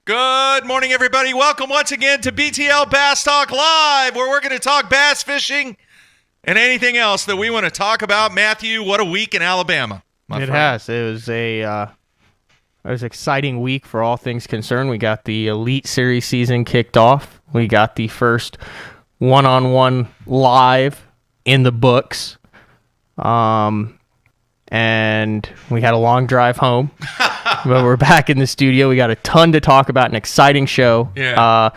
Good morning, everybody. Welcome once again to BTL Bass Talk Live, where we're going to talk bass fishing and anything else that we want to talk about. Matthew, what a week in Alabama, my friend. Has. It was an exciting week for all things concerned. We got the Elite Series season kicked off. We got the first one-on-one live in the books. And we had a long drive home. But we're back in the studio. We got a ton to talk about, an exciting show. Yeah.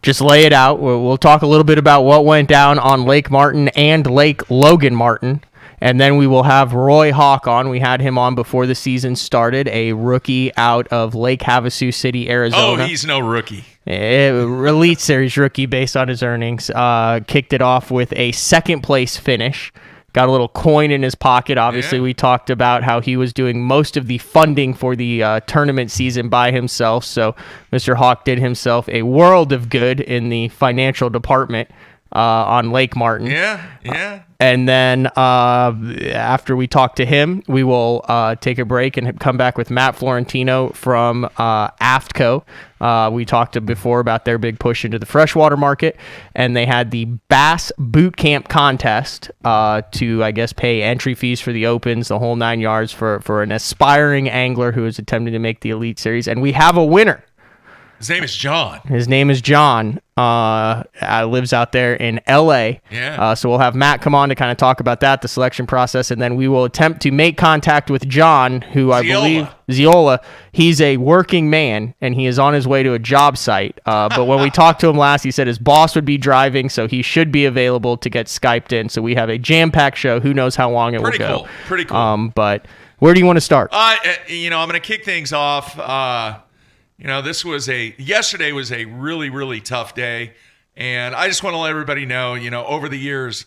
Just lay it out. We'll talk a little bit about what went down on Lake Martin and Lake Logan Martin. And then we will have Roy Hawk on. We had him on before the season started, a rookie out of Lake Havasu City, Arizona. Oh, he's no rookie. Elite Series rookie based on his earnings. Kicked it off with a second-place finish. Got a little coin in his pocket. Obviously, We talked about how he was doing most of the funding for the tournament season by himself. So Mr. Hawk did himself a world of good in the financial department on Lake Martin. Yeah. And then after we talk to him, we will take a break and come back with Matt Florentino from AFTCO. We talked before about their big push into the freshwater market, and they had the Bass Boot Camp contest to, I guess, pay entry fees for the opens, the whole 9 yards for an aspiring angler who is attempting to make the Elite Series. And we have a winner. His name is John. Lives out there in L.A. Yeah. So we'll have Matt come on to kind of talk about that, the selection process, and then we will attempt to make contact with John, who I believe, Zeola. He's a working man, and he is on his way to a job site. But when we talked to him last, he said his boss would be driving, so he should be available to get Skyped in. So we have a jam-packed show. Who knows how long it will go. Pretty cool. But where do you want to start? I'm going to kick things off. Yesterday was a really, really tough day. And I just want to let everybody know, over the years,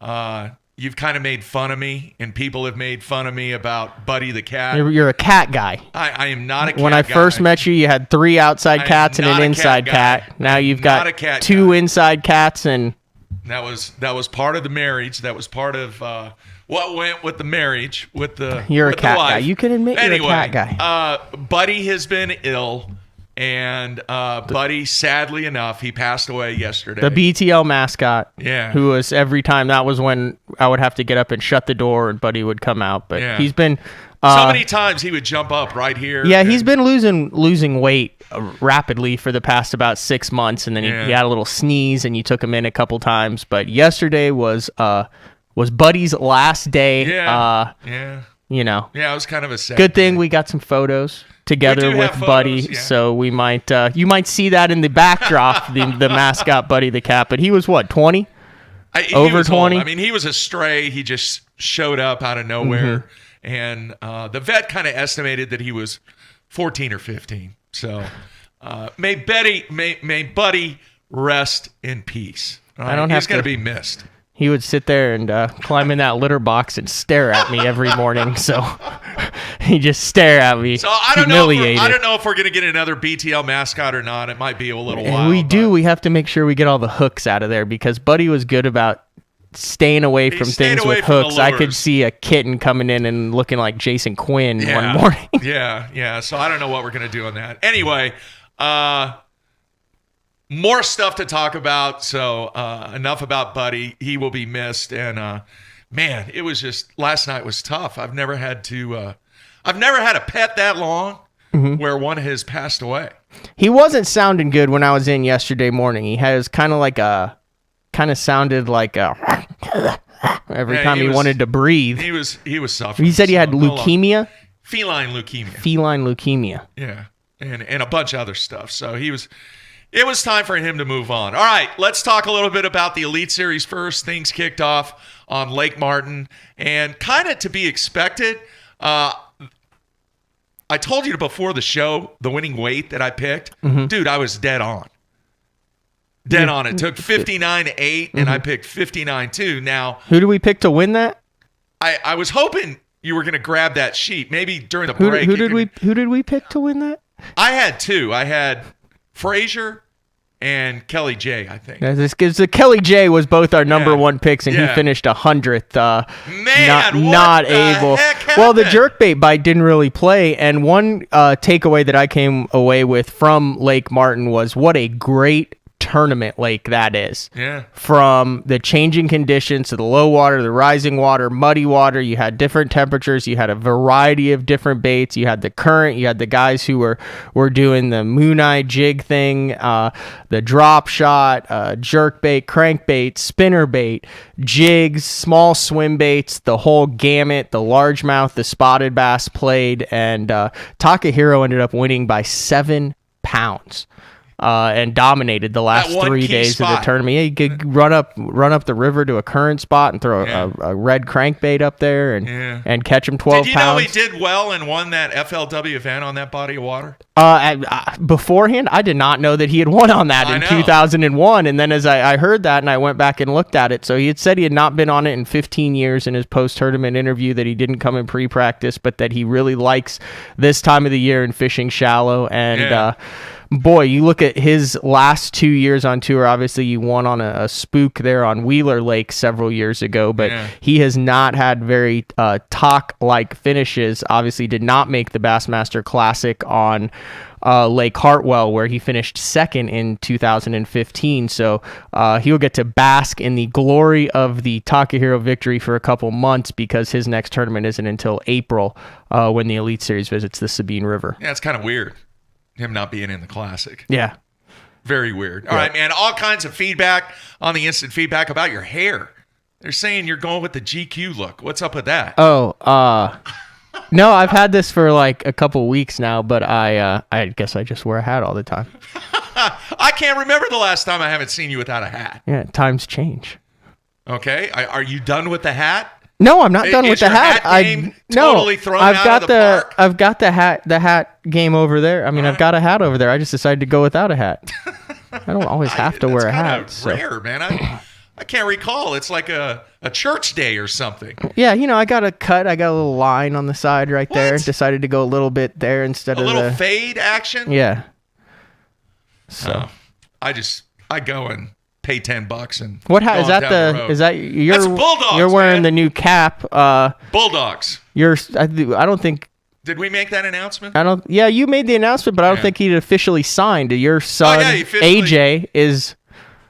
you've kind of made fun of me, and people have made fun of me about Buddy the cat. You're a cat guy. I am not a cat guy. When I first met you, you had 3 outside cats and an inside cat. Now you've got 2 inside cats, and that was part of the marriage. That was part of what went with the marriage with the You're with a cat the wife. guy. You can admit you're a cat guy. Buddy has been ill. And Buddy, sadly enough, he passed away yesterday. The BTL mascot, who was every time, that was when I would have to get up and shut the door and Buddy would come out. But he's been... so many times he would jump up right here. Yeah, he's been losing weight rapidly for the past about 6 months. And then he had a little sneeze and you took him in a couple times. But yesterday was Buddy's last day. Yeah, it was kind of a sad good thing we got some photos together with Buddy, so we might you might see that in the backdrop, the mascot Buddy the cat. But he was what, 20? Over 20? Old. I mean, he was a stray. He just showed up out of nowhere, and the vet kind of estimated that he was 14 or 15. So may Buddy rest in peace. He's going to be missed. He would sit there and climb in that litter box and stare at me every morning. So he just stare at me. So I don't know if we're going to get another BTL mascot or not. It might be a little while. We have to make sure we get all the hooks out of there, because Buddy was good about staying away from things with hooks. I could see a kitten coming in and looking like Jason Quinn one morning. Yeah. So I don't know what we're going to do on that. Anyway, more stuff to talk about, so enough about Buddy. He will be missed, and man, it was just, last night was tough. I've never had a pet that long where one has passed away. He wasn't sounding good when I was in yesterday morning. He sounded like every time he wanted to breathe. He was suffering. He said he had leukemia. Feline leukemia. Yeah, and a bunch of other stuff. So it was time for him to move on. All right, let's talk a little bit about the Elite Series first. Things kicked off on Lake Martin, and kind of to be expected. I told you before the show the winning weight that I picked. Dude, I was dead on. It took 59.8, and I picked 59.2. Now, who do we pick to win that? I was hoping you were going to grab that sheet. Maybe during the break. Who did we pick to win that? I had 2. I had Frazier and Kelly J, I think. The Kelly J was both our number one picks, and he finished 100th. Not able. Well, the jerkbait bite didn't really play, and one takeaway that I came away with from Lake Martin was what a great tournament lake that is. Yeah. From the changing conditions to the low water, the rising water, muddy water, you had different temperatures, you had a variety of different baits, you had the current, you had the guys who were doing the moon eye jig thing, the drop shot, jerkbait, crankbait, spinnerbait, jigs, small swim baits, the whole gamut, the largemouth, the spotted bass played, and Takahiro ended up winning by 7 pounds. And dominated the last 3 days of the tournament. Yeah, you could run up the river to a current spot and throw a red crankbait up there and catch him 12 pounds. Did you know he did well and won that FLW event on that body of water? Beforehand, I did not know that he had won on that in 2001. And then as I heard that and I went back and looked at it, so he had said he had not been on it in 15 years in his post-tournament interview, that he didn't come in pre-practice, but that he really likes this time of the year and fishing shallow. And boy, you look at his last 2 years on tour. Obviously, you won on a spook there on Wheeler Lake several years ago, but he has not had very talk-like finishes. Obviously, did not make the Bassmaster Classic on Lake Hartwell, where he finished second in 2015. So he'll get to bask in the glory of the Takahiro victory for a couple months, because his next tournament isn't until April when the Elite Series visits the Sabine River. Yeah, it's kind of weird, him not being in the Classic. Yeah. Very weird. All right, man. All kinds of feedback on the instant feedback about your hair. They're saying you're going with the GQ look. What's up with that? No, I've had this for like a couple weeks now, but I guess I just wear a hat all the time. I can't remember the last time I haven't seen you without a hat. Yeah, times change. Okay. Are you done with the hat? No, I'm not done with the hat. Totally thrown out of the park? I've got the hat game over there. I mean, I've got a hat over there. I just decided to go without a hat. I don't always have to wear a hat. That's rare, man. I can't recall. It's like a church day or something. Yeah, I got a cut. I got a little line on the side right there. Decided to go a little bit there instead of a little fade action. Yeah. So I go and pay $10 and what hat is that? That's Bulldogs. You're wearing the new cap. Bulldogs. I don't think. Did we make that announcement? Yeah, you made the announcement, but I don't think he'd officially signed. Your son AJ is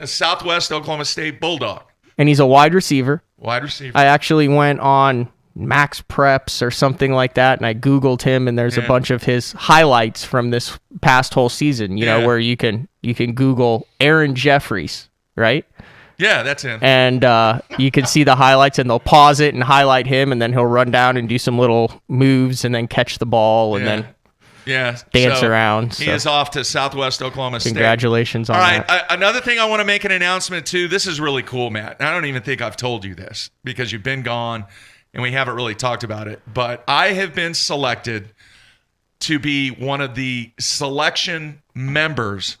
a Southwest Oklahoma State Bulldog, and he's a wide receiver. I actually went on Max Preps or something like that, and I Googled him, and there's a bunch of his highlights from this past whole season. Where you can Google Aaron Jeffries. Right? Yeah, that's him. And you can see the highlights, and they'll pause it and highlight him, and then he'll run down and do some little moves and then catch the ball and then dance around. He is off to Southwest Oklahoma State. Congratulations on that. All right, another thing I want to make an announcement to. This is really cool, Matt. I don't even think I've told you this because you've been gone and we haven't really talked about it. But I have been selected to be one of the selection members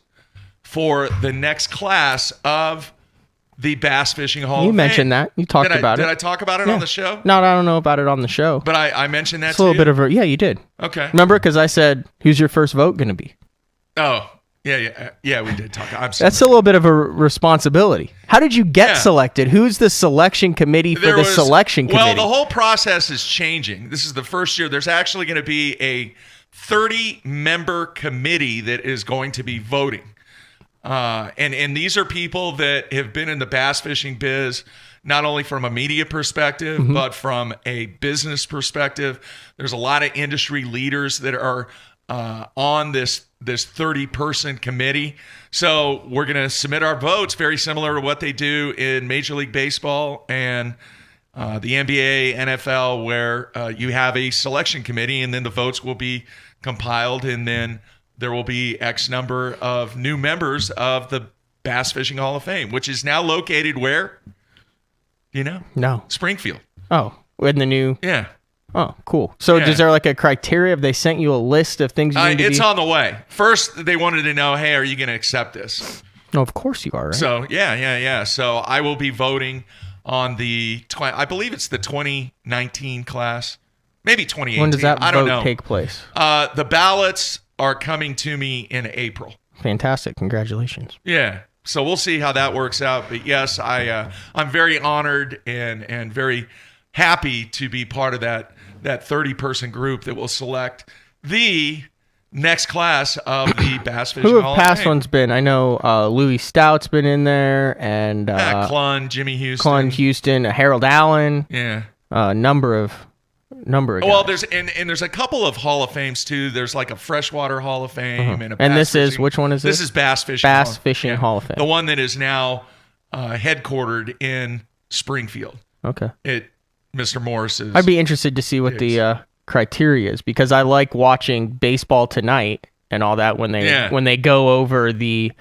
for the next class of the Bass Fishing Hall of Fame. You mentioned that. You talked about it. Did I talk about it on the show? No, I don't know about it on the show. But I mentioned that it's a little bit of a... Yeah, you did. Okay. Remember? Because I said, who's your first vote going to be? Oh, yeah, we did talk. I'm sorry. That's a little bit of a responsibility. How did you get selected? Who's the selection committee for the selection committee? Well, the whole process is changing. This is the first year. There's actually going to be a 30-member committee that is going to be voting. And these are people that have been in the bass fishing biz, not only from a media perspective, but from a business perspective. There's a lot of industry leaders that are on this 30-person committee. So we're going to submit our votes, very similar to what they do in Major League Baseball and the NBA, NFL, where you have a selection committee, and then the votes will be compiled, and then there will be X number of new members of the Bass Fishing Hall of Fame, which is now located where? No. Springfield. Oh, in the new... Yeah. Oh, cool. So is there like a criteria? Have they sent you a list of things you need to It's on the way. First, they wanted to know, hey, are you going to accept this? No, of course you are, right? So, yeah. So I will be voting on I believe it's the 2019 class. Maybe 2018. When does that I don't vote know. take place? The ballots are coming to me in April. fantastic. Congratulations. Yeah. So we'll see how that works out. But yes, I'm very honored and very happy to be part of that 30-person group that will select the next class of the Bass Fishing Who Hall have of past Fame. ones been? I know Louis Stout's been in there, and Clun, Jimmy Houston. Clun Houston, Harold Allen. Yeah. Number of Well, guys. there's a couple of Hall of Fames too. There's like a Freshwater Hall of Fame and a And Bass this is Fishing- which one is this? This is Bass Fishing. Bass Fishing Hall of Fame. The one that is now headquartered in Springfield. Okay. Mr. Morris's. I'd be interested to see what the criteria is, because I like watching Baseball Tonight and all that when they go over the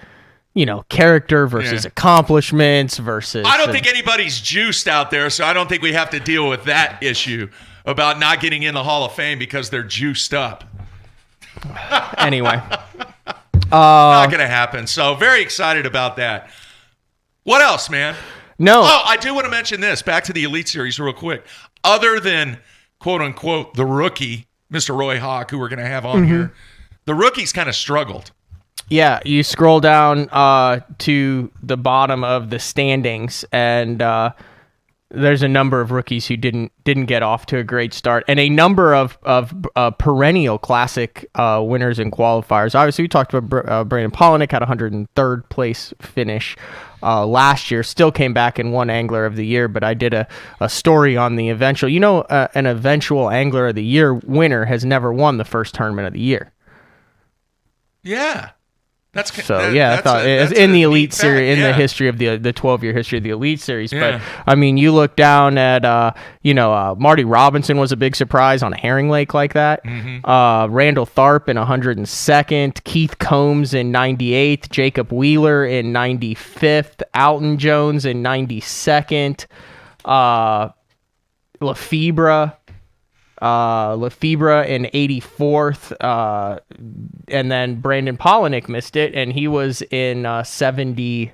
character versus accomplishments versus. I don't think anybody's juiced out there, so I don't think we have to deal with that issue about not getting in the Hall of Fame because they're juiced up. Anyway. Not going to happen. So very excited about that. What else, man? No. Oh, I do want to mention this. Back to the Elite Series real quick. Other than, quote unquote, the rookie, Mr. Roy Hawk, who we're going to have on here, the rookies kind of struggled. Yeah, you scroll down to the bottom of the standings, and there's a number of rookies who didn't get off to a great start, and a number of perennial classic winners and qualifiers. Obviously, we talked about Brandon Polinick had a 103rd place finish last year. Still came back and won Angler of the Year, but I did a story on the eventual. An eventual Angler of the Year winner has never won the first tournament of the year. Yeah. I thought it's in the Elite Series, in the history of the 12-year history of the Elite Series. Yeah. But I mean, you look down at Marty Robinson was a big surprise on a herring lake like that. Randall Tharp in 102nd, Keith Combs in 98th, Jacob Wheeler in 95th, Alton Jones in 92nd, Lefebvre in 84th, and then Brandon Polinick missed it, and he was in 72nd.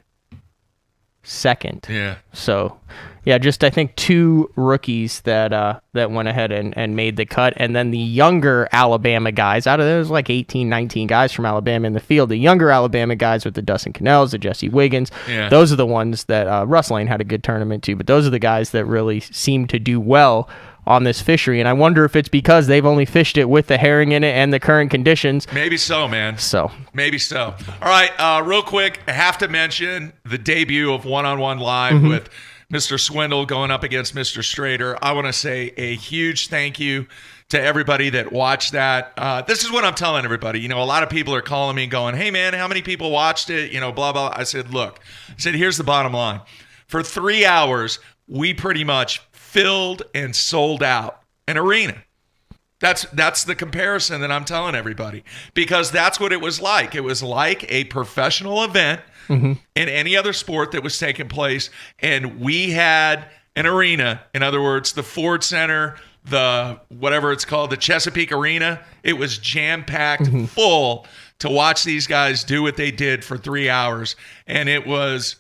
Yeah. So, yeah, just I think two rookies that went ahead and made the cut, and then the younger Alabama guys, out of those like 18, 19 guys from Alabama in the field, the younger Alabama guys with the Dustin Cannells, the Jesse Wiggins, those are the ones that Russ Lane had a good tournament too, but those are the guys that really seem to do well on this fishery, and I wonder if it's because they've only fished it with the herring in it and the current conditions. Maybe so, man. So maybe so. All right, real quick, I have to mention the debut of One-on-One Live with Mr. Swindle going up against Mr. Strader. I want to say a huge thank you to everybody that watched that. This is what I'm telling everybody. A lot of people are calling me going, hey, man, how many people watched it? Blah, blah. I said, look, here's the bottom line. For 3 hours, we pretty much filled and sold out an arena. That's the comparison that I'm telling everybody, because that's what it was like. It was like a professional event in any other sport that was taking place, and we had an arena. In other words, the Ford Center, the whatever it's called, the Chesapeake Arena, it was jam-packed full to watch these guys do what they did for 3 hours, and it was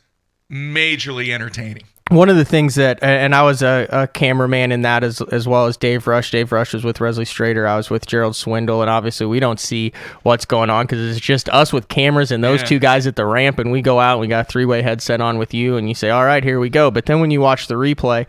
majorly entertaining. One of the things that, and I was a cameraman in that as well as Dave Rush. Dave Rush was with Wesley Strader. I was with Gerald Swindle, and obviously we don't see what's going on because it's just us with cameras and those two guys at the ramp, and we go out and we got a three-way headset on with you, and you say, all right, here we go. But then when you watch the replay,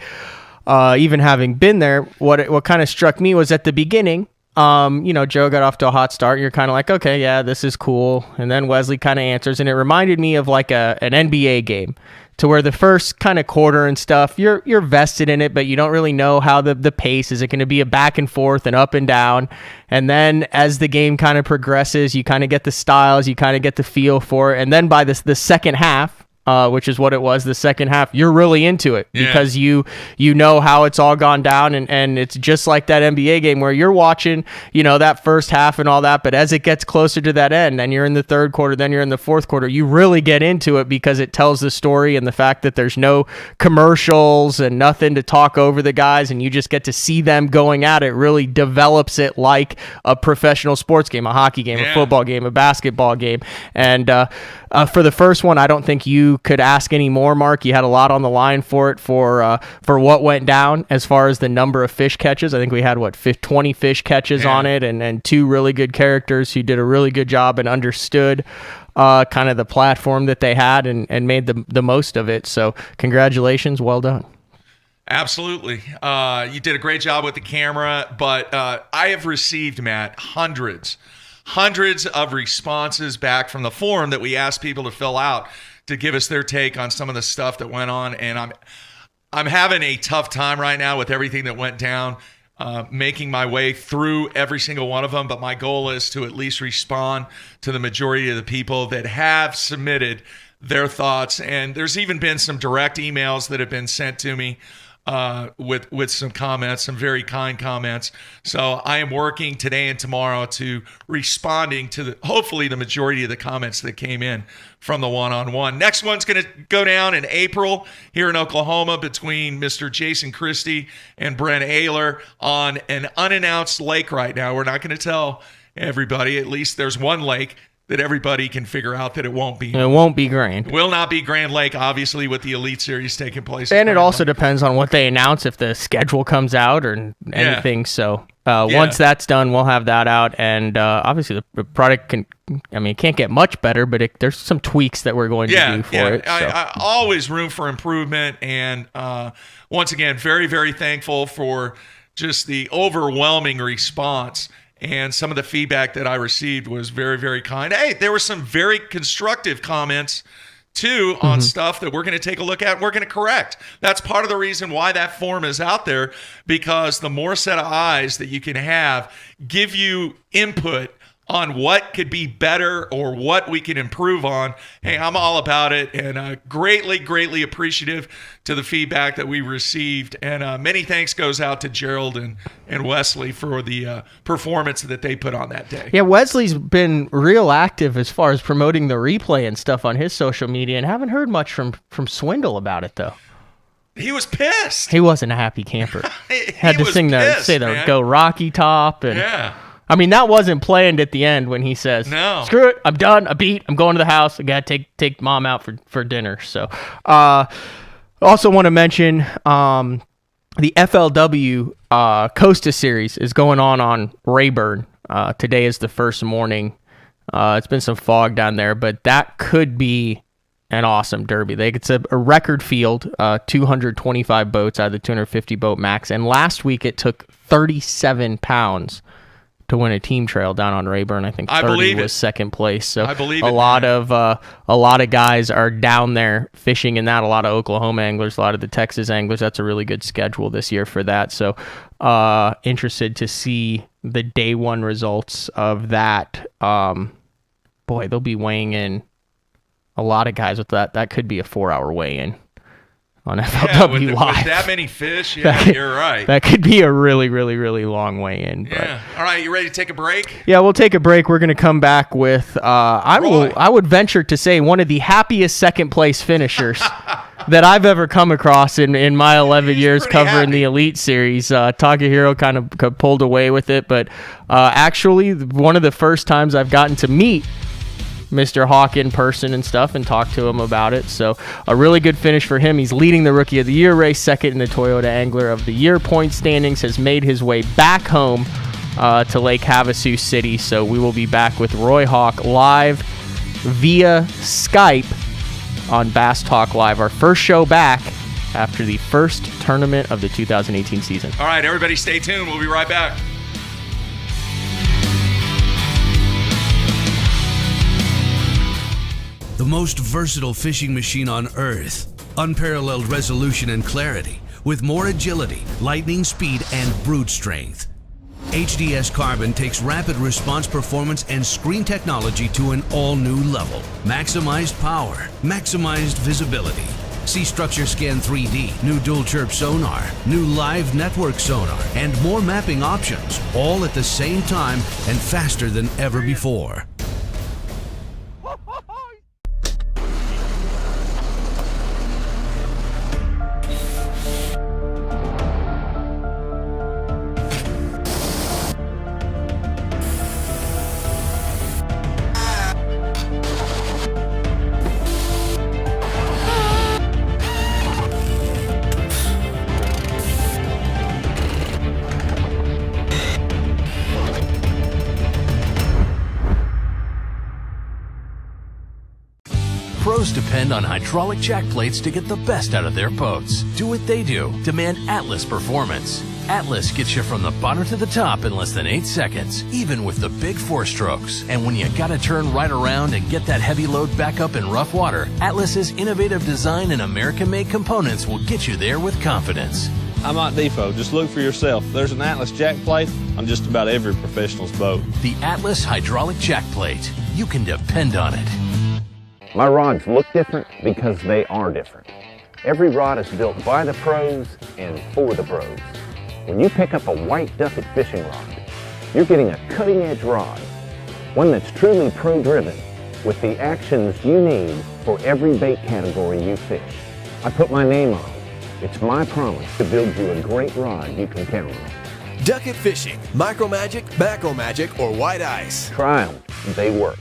even having been there, what kind of struck me was at the beginning, Joe got off to a hot start. You're kind of like, okay, yeah, this is cool. And then Wesley kind of answers, and it reminded me of like an NBA game, to where the first kind of quarter and stuff, you're vested in it, but you don't really know how the pace is. It going to be a back and forth and up and down? And then as the game kind of progresses, you kind of get the styles, you kind of get the feel for it. And then by the second half, which is what it was, the second half, you're really into it because you know how it's all gone down, and it's just like that NBA game where you're watching, that first half and all that, but as it gets closer to that end, and you're in the third quarter, then you're in the fourth quarter, you really get into it because it tells the story, and the fact that there's no commercials and nothing to talk over the guys, and you just get to see them going at it, really develops it like a professional sports game, a hockey game, a football game, a basketball game. And for the first one, I don't think you you could ask any more, Mark? You had a lot on the line for it for what went down as far as the number of fish catches. I think we had 20 fish catches on it, and 2 really good characters who did a really good job and understood kind of the platform that they had and made the most of it. So congratulations, well done. Absolutely. You did a great job with the camera, but I have received, Matt, hundreds of responses back from the forum that we asked people to fill out to give us their take on some of the stuff that went on. And I'm having a tough time right now with everything that went down, making my way through every single one of them. But my goal is to at least respond to the majority of the people that have submitted their thoughts. And there's even been some direct emails that have been sent to me with some comments, some very kind comments. So I am working today and tomorrow to responding to hopefully the majority of the comments that came in from the one-on-one. Next one's going to go down in April here in Oklahoma between Mr. Jason Christie and Brent Ayler on an unannounced lake right now. We're not going to tell everybody. At least there's one lake that everybody can figure out that it won't be. It won't be Grand. Will not be Grand Lake, obviously, with the Elite Series taking place. And it also depends on what they announce, if the schedule comes out or anything. Yeah. So once that's done, we'll have that out. And obviously the product it can't get much better, but there's some tweaks that we're going to do for it. So. I always room for improvement. And once again, very, very thankful for just the overwhelming response. And some of the feedback that I received was very, very kind. Hey, there were some very constructive comments, too, on stuff that we're going to take a look at and we're going to correct. That's part of the reason why that form is out there, because the more set of eyes that you can have give you input on what could be better or what we can improve on. Hey, I'm all about it, and greatly, greatly appreciative to the feedback that we received. And many thanks goes out to Gerald and Wesley for the performance that they put on that day. Yeah, Wesley's been real active as far as promoting the replay and stuff on his social media, and haven't heard much from Swindle about it, though. He was pissed. He wasn't a happy camper. Had to say the man. Go Rocky Top. And yeah. I mean, that wasn't planned at the end when he says, no, screw it, I'm done, I beat, I'm going to the house, I got to take mom out for dinner. So also want to mention the FLW Costa Series is going on Rayburn. Today is the first morning. It's been some fog down there, but that could be an awesome derby. It's a record field, 225 boats out of the 250 boat max. And last week it took 37 pounds to win a team trail down on Rayburn. I think 30 was second place. So I believe a lot of guys are down there fishing in that. A lot of Oklahoma anglers, a lot of the Texas anglers. That's a really good schedule this year for that. So interested to see the day one results of that. Boy, they'll be weighing in a lot of guys with that. That could be a 4-hour weigh-in on FLW Live. With that many fish, you're right. That could be a really, really, really long way in. Yeah. All right, you ready to take a break? Yeah, we'll take a break. We're going to come back with, I would venture to say, one of the happiest second-place finishers that I've ever come across in my 11 years covering the Elite Series. Takahiro kind of pulled away with it, but actually, one of the first times I've gotten to meet Mr. Hawk in person and stuff and talk to him about it. So a really good finish for him. He's leading the Rookie of the Year race, second in the Toyota Angler of the Year point standings, has made his way back home to Lake Havasu City. So we will be back with Roy Hawk live via Skype on Bass Talk Live, our first show back after the first tournament of the 2018 season. All right, everybody stay tuned. We'll be right back. The most versatile fishing machine on Earth. Unparalleled resolution and clarity, with more agility, lightning speed, and brute strength. HDS Carbon takes rapid response performance and screen technology to an all-new level. Maximized power, maximized visibility. See Structure Scan 3D, new dual chirp sonar, new live network sonar, and more mapping options, all at the same time and faster than ever before. pros depend on hydraulic jack plates to get the best out of their boats. Do what they do. Demand Atlas performance. Atlas gets you from the bottom to the top in less than 8 seconds, even with the big 4 strokes. And when you gotta turn right around and get that heavy load back up in rough water, Atlas's innovative design and American-made components will get you there with confidence. I'm at Depot. Just look for yourself. There's an Atlas jack plate on just about every professional's boat. The Atlas hydraulic jack plate. You can depend on it. My rods look different because they are different. Every rod is built by the pros and for the pros. When you pick up a white Duckett fishing rod, you're getting a cutting-edge rod, one that's truly pro-driven with the actions you need for every bait category you fish. I put my name on it. It's my promise to build you a great rod you can count on. Duckett Fishing, Micro Magic, Macro Magic, or White Ice. Try them. They work.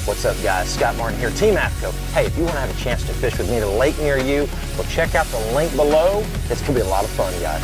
What's up, guys? Scott Martin here, Team AFTCO. Hey, if you want to have a chance to fish with me at a lake near you, well, check out the link below. It's going to be a lot of fun, guys.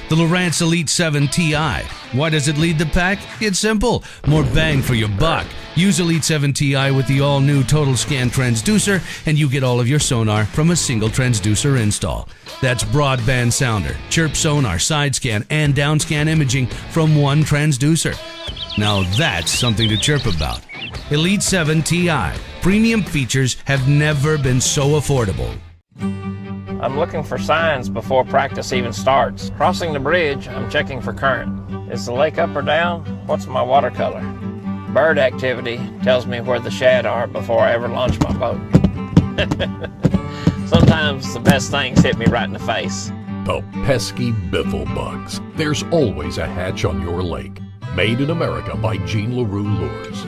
The Lowrance Elite 7 TI. Why does it lead the pack? It's simple. More bang for your buck. Use Elite 7 TI with the all-new Total Scan transducer, and you get all of your sonar from a single transducer install. That's broadband sounder, chirp sonar, side scan, and down scan imaging from one transducer. Now that's something to chirp about. Elite 7 TI. Premium features have never been so affordable. I'm looking for signs before practice even starts. Crossing the bridge, I'm checking for current. Is the lake up or down? What's my watercolor? Bird activity tells me where the shad are before I ever launch my boat. Sometimes the best things hit me right in the face. The pesky biffle bugs. There's always a hatch on your lake. Made in America by Jean LaRue Lures.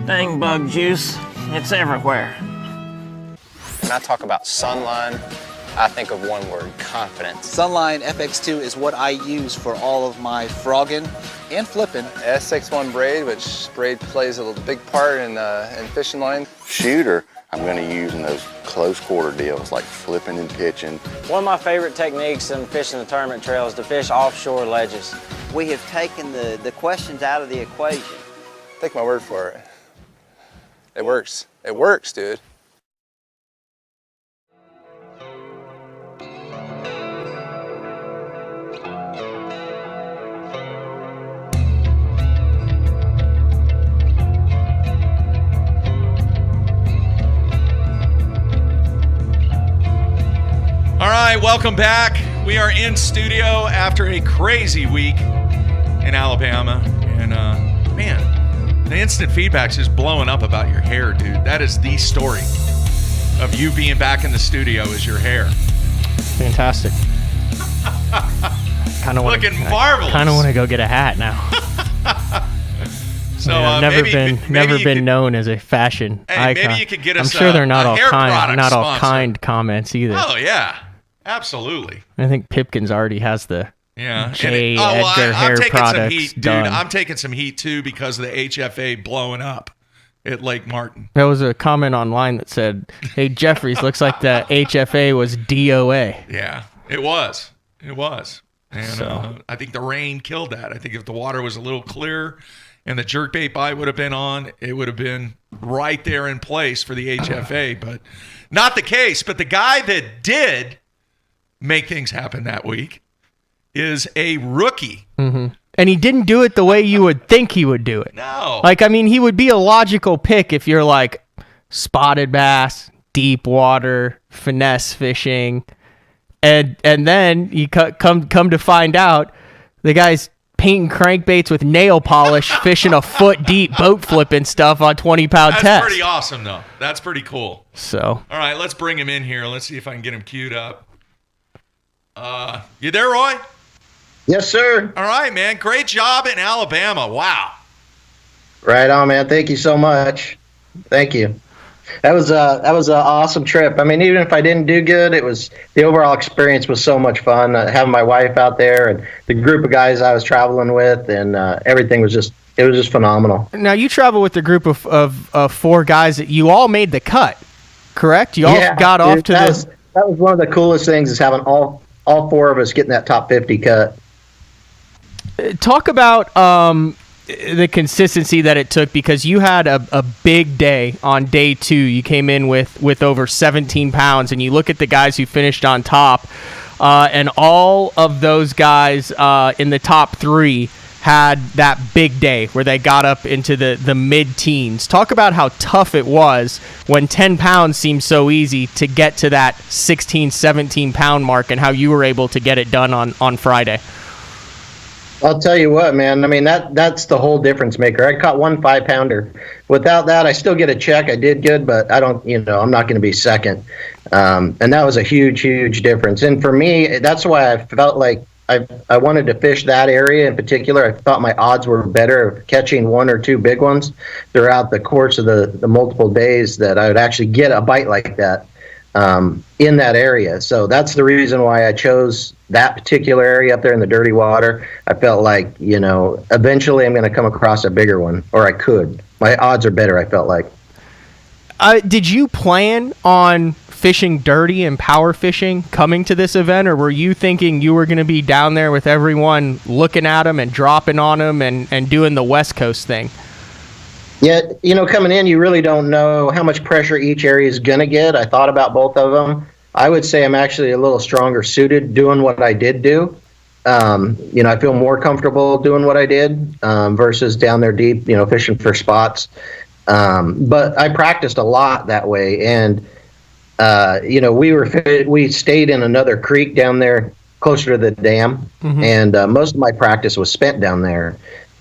Dang bug juice, it's everywhere. When I talk about Sunline, I think of one word: confidence. Sunline FX2 is what I use for all of my frogging and flipping. SX1 braid, which braid plays a big part in fishing line. Shooter, I'm going to use in those close quarter deals like flipping and pitching. One of my favorite techniques in fishing the tournament trail is to fish offshore ledges. We have taken the questions out of the equation. Take my word for it. It works. It works, dude. All right, welcome back. We are in studio after a crazy week in Alabama. And, man, the instant feedback's just blowing up about your hair, dude. That is the story of you being back in the studio is your hair. Fantastic. Looking marvelous. Kind of want to go get a hat now. So I've never been known as a fashion icon. Maybe you could get us. I'm sure they're not all kind, kind comments either. Oh yeah, absolutely. I think Pipkins already has the J. I'm hair taking products some heat, done. dude. I'm taking some heat too because of the HFA blowing up at Lake Martin. There was a comment online that said, "Hey Jeffries, looks like the HFA was DOA." Yeah, it was. It was. And I think the rain killed that. I think if the water was a little clearer and the jerkbait bite would have been on, it would have been right there in place for the HFA, but not the case. But the guy that did make things happen that week is a rookie. Mm-hmm. And he didn't do it the way you would think he would do it. No. Like, I mean, he would be a logical pick if you're like spotted bass, deep water, finesse fishing. And then you come to find out the guy's painting crankbaits with nail polish, fishing a foot deep, boat flipping stuff on 20-pound test. That's pretty awesome, though. That's pretty cool. So, all right, let's bring him in here. Let's see if I can get him queued up. You there, Roy? Yes, sir. All right, man. Great job in Alabama. Wow. Right on, man. Thank you so much. Thank you. That was an awesome trip. I mean, even if I didn't do good, the overall experience was so much fun. Having my wife out there and the group of guys I was traveling with, and everything was just phenomenal. Now you travel with a group of 4 guys that you all made the cut, correct? You all got off to this. That was one of the coolest things, is having all 4 of us getting that top 50 cut. Talk about the consistency that it took, because you had a big day on day 2. You came in with over 17 pounds, and you look at the guys who finished on top, and all of those guys in the top 3 had that big day where they got up into the mid-teens. Talk about how tough it was when 10 pounds seemed so easy to get to that 16, 17 pound mark, and how you were able to get it done on Friday. I'll tell you what, man. I mean, that's the whole difference maker. I caught 1 5-pounder. Without that, I still get a check. I did good, but I don't, I'm not going to be second. And that was a huge, huge difference. And for me, that's why I felt like I wanted to fish that area in particular. I thought my odds were better of catching 1 or 2 big ones throughout the course of the multiple days, that I would actually get a bite like that in that area. So that's the reason why I chose that particular area up there in the dirty water. I felt like, eventually I'm going to come across a bigger one, or I could. My odds are better, I felt like. Did you plan on fishing dirty and power fishing coming to this event, or were you thinking you were going to be down there with everyone looking at them and dropping on them and doing the West Coast thing? Yeah, coming in, you really don't know how much pressure each area is going to get. I thought about both of them. I would say I'm actually a little stronger suited doing what I did do. I feel more comfortable doing what I did versus down there deep, fishing for spots. But I practiced a lot that way. And, we stayed in another creek down there closer to the dam. Mm-hmm. And most of my practice was spent down there.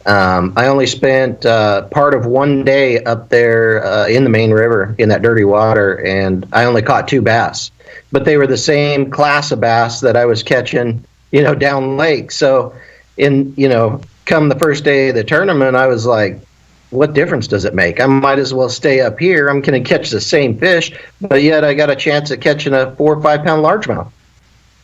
I only spent part of one day up there in the main river in that dirty water, and I only caught 2 bass. But they were the same class of bass that I was catching, down lake. So come the first day of the tournament, I was like, what difference does it make? I might as well stay up here. I'm going to catch the same fish, but yet I got a chance at catching a 4 or 5 pound largemouth.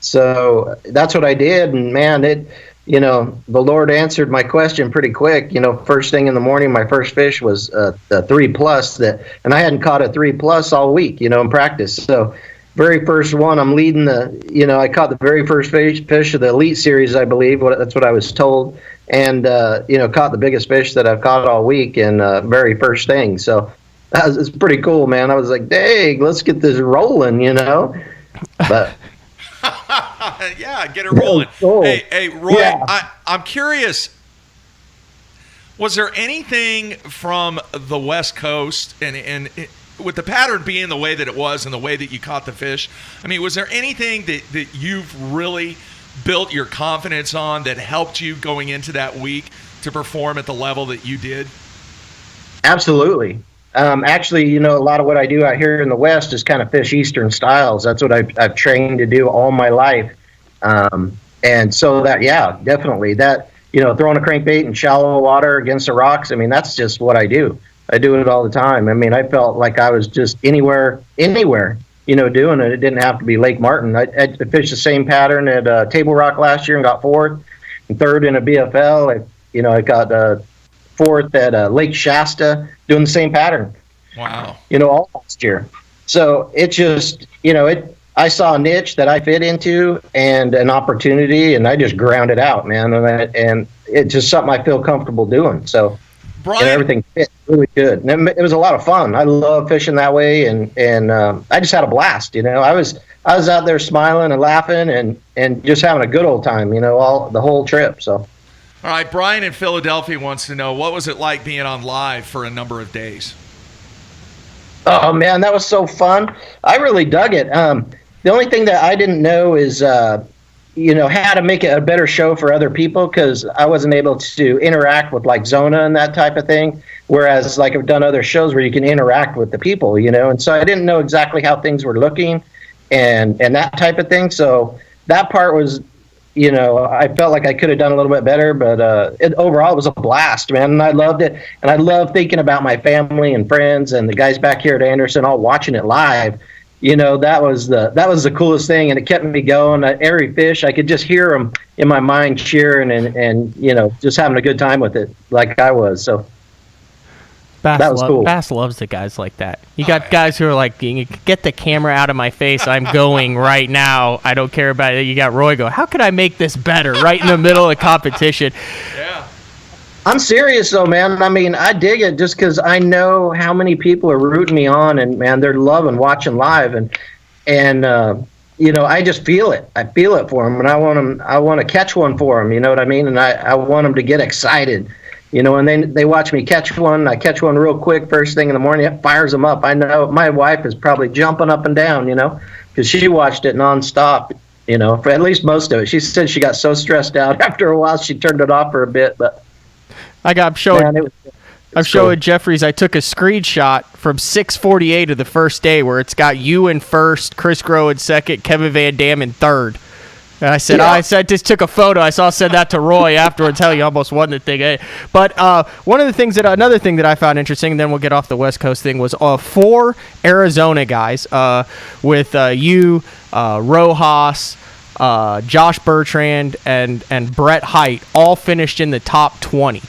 So that's what I did. And man, the Lord answered my question pretty quick. First thing in the morning, my first fish was a 3+, and I hadn't caught a 3+ all week, in practice. So very first one, I'm leading I caught the very first fish of the Elite Series, I believe. That's what I was told. And, caught the biggest fish that I've caught all week in very first thing. So it's pretty cool, man. I was like, dang, let's get this rolling, But yeah, get it rolling. Cool. Hey, Roy, yeah. I'm curious. Was there anything from the West Coast and with the pattern being the way that it was and the way that you caught the fish? I mean, was there anything that you've really built your confidence on that helped you going into that week to perform at the level that you did? Absolutely. Actually, a lot of what I do out here in the West is kind of fish Eastern styles. That's what I've trained to do all my life. And so definitely that, throwing a crankbait in shallow water against the rocks. I mean, that's just what I do. I do it all the time. I mean, I felt like I was just anywhere, doing it. It didn't have to be Lake Martin. I fished the same pattern at Table Rock last year and got 4th and 3rd in a BFL. I got 4th at Lake Shasta doing the same pattern. Wow. All last year. So it just, I saw a niche that I fit into and an opportunity, and I just ground it out, man. And it's just something I feel comfortable doing. So Brian, everything fit really good. And it was a lot of fun. I love fishing that way, and I just had a blast. I was out there smiling and laughing and just having a good old time. The whole trip. So. All right, Brian in Philadelphia wants to know, what was it like being on live for a number of days? Oh man, that was so fun. I really dug it. The only thing that I didn't know is how to make it a better show for other people, because I wasn't able to interact with like Zona and that type of thing. Whereas like I've done other shows where you can interact with the people, and so I didn't know exactly how things were looking and that type of thing. So that part was I felt like I could have done a little bit better, but overall it was a blast, man. And I loved it. And I love thinking about my family and friends and the guys back here at Anderson all watching it live. That was the coolest thing, and it kept me going. Every fish, I could just hear them in my mind cheering and just having a good time with it, like I was. So that was cool. Bass loves the guys like that. You got guys who are like, get the camera out of my face. I'm going right now. I don't care about it. You got Roy go, how could I make this better right in the middle of competition? Yeah. I'm serious though, man. I mean, I dig it just because I know how many people are rooting me on, and man, they're loving watching live, and I just feel it. I feel it for them, and I want to catch one for them. You know what I mean? And I want them to get excited. And then they watch me catch one. I catch one real quick first thing in the morning. It fires them up. I know my wife is probably jumping up and down, because she watched it nonstop, for at least most of it. She said she got so stressed out after a while she turned it off for a bit. But I'm showing Jeffries. I took a screenshot from 6:48 of the first day where it's got you in first, Chris Groh in second, Kevin Van Dam in third. And I said, I just took a photo. I said that to Roy afterwards. Hell, you almost won the thing. But another thing that I found interesting, and then we'll get off the West Coast thing, was 4 Arizona guys with you, Rojas, Josh Bertrand, and Brett Height all finished in the top 20.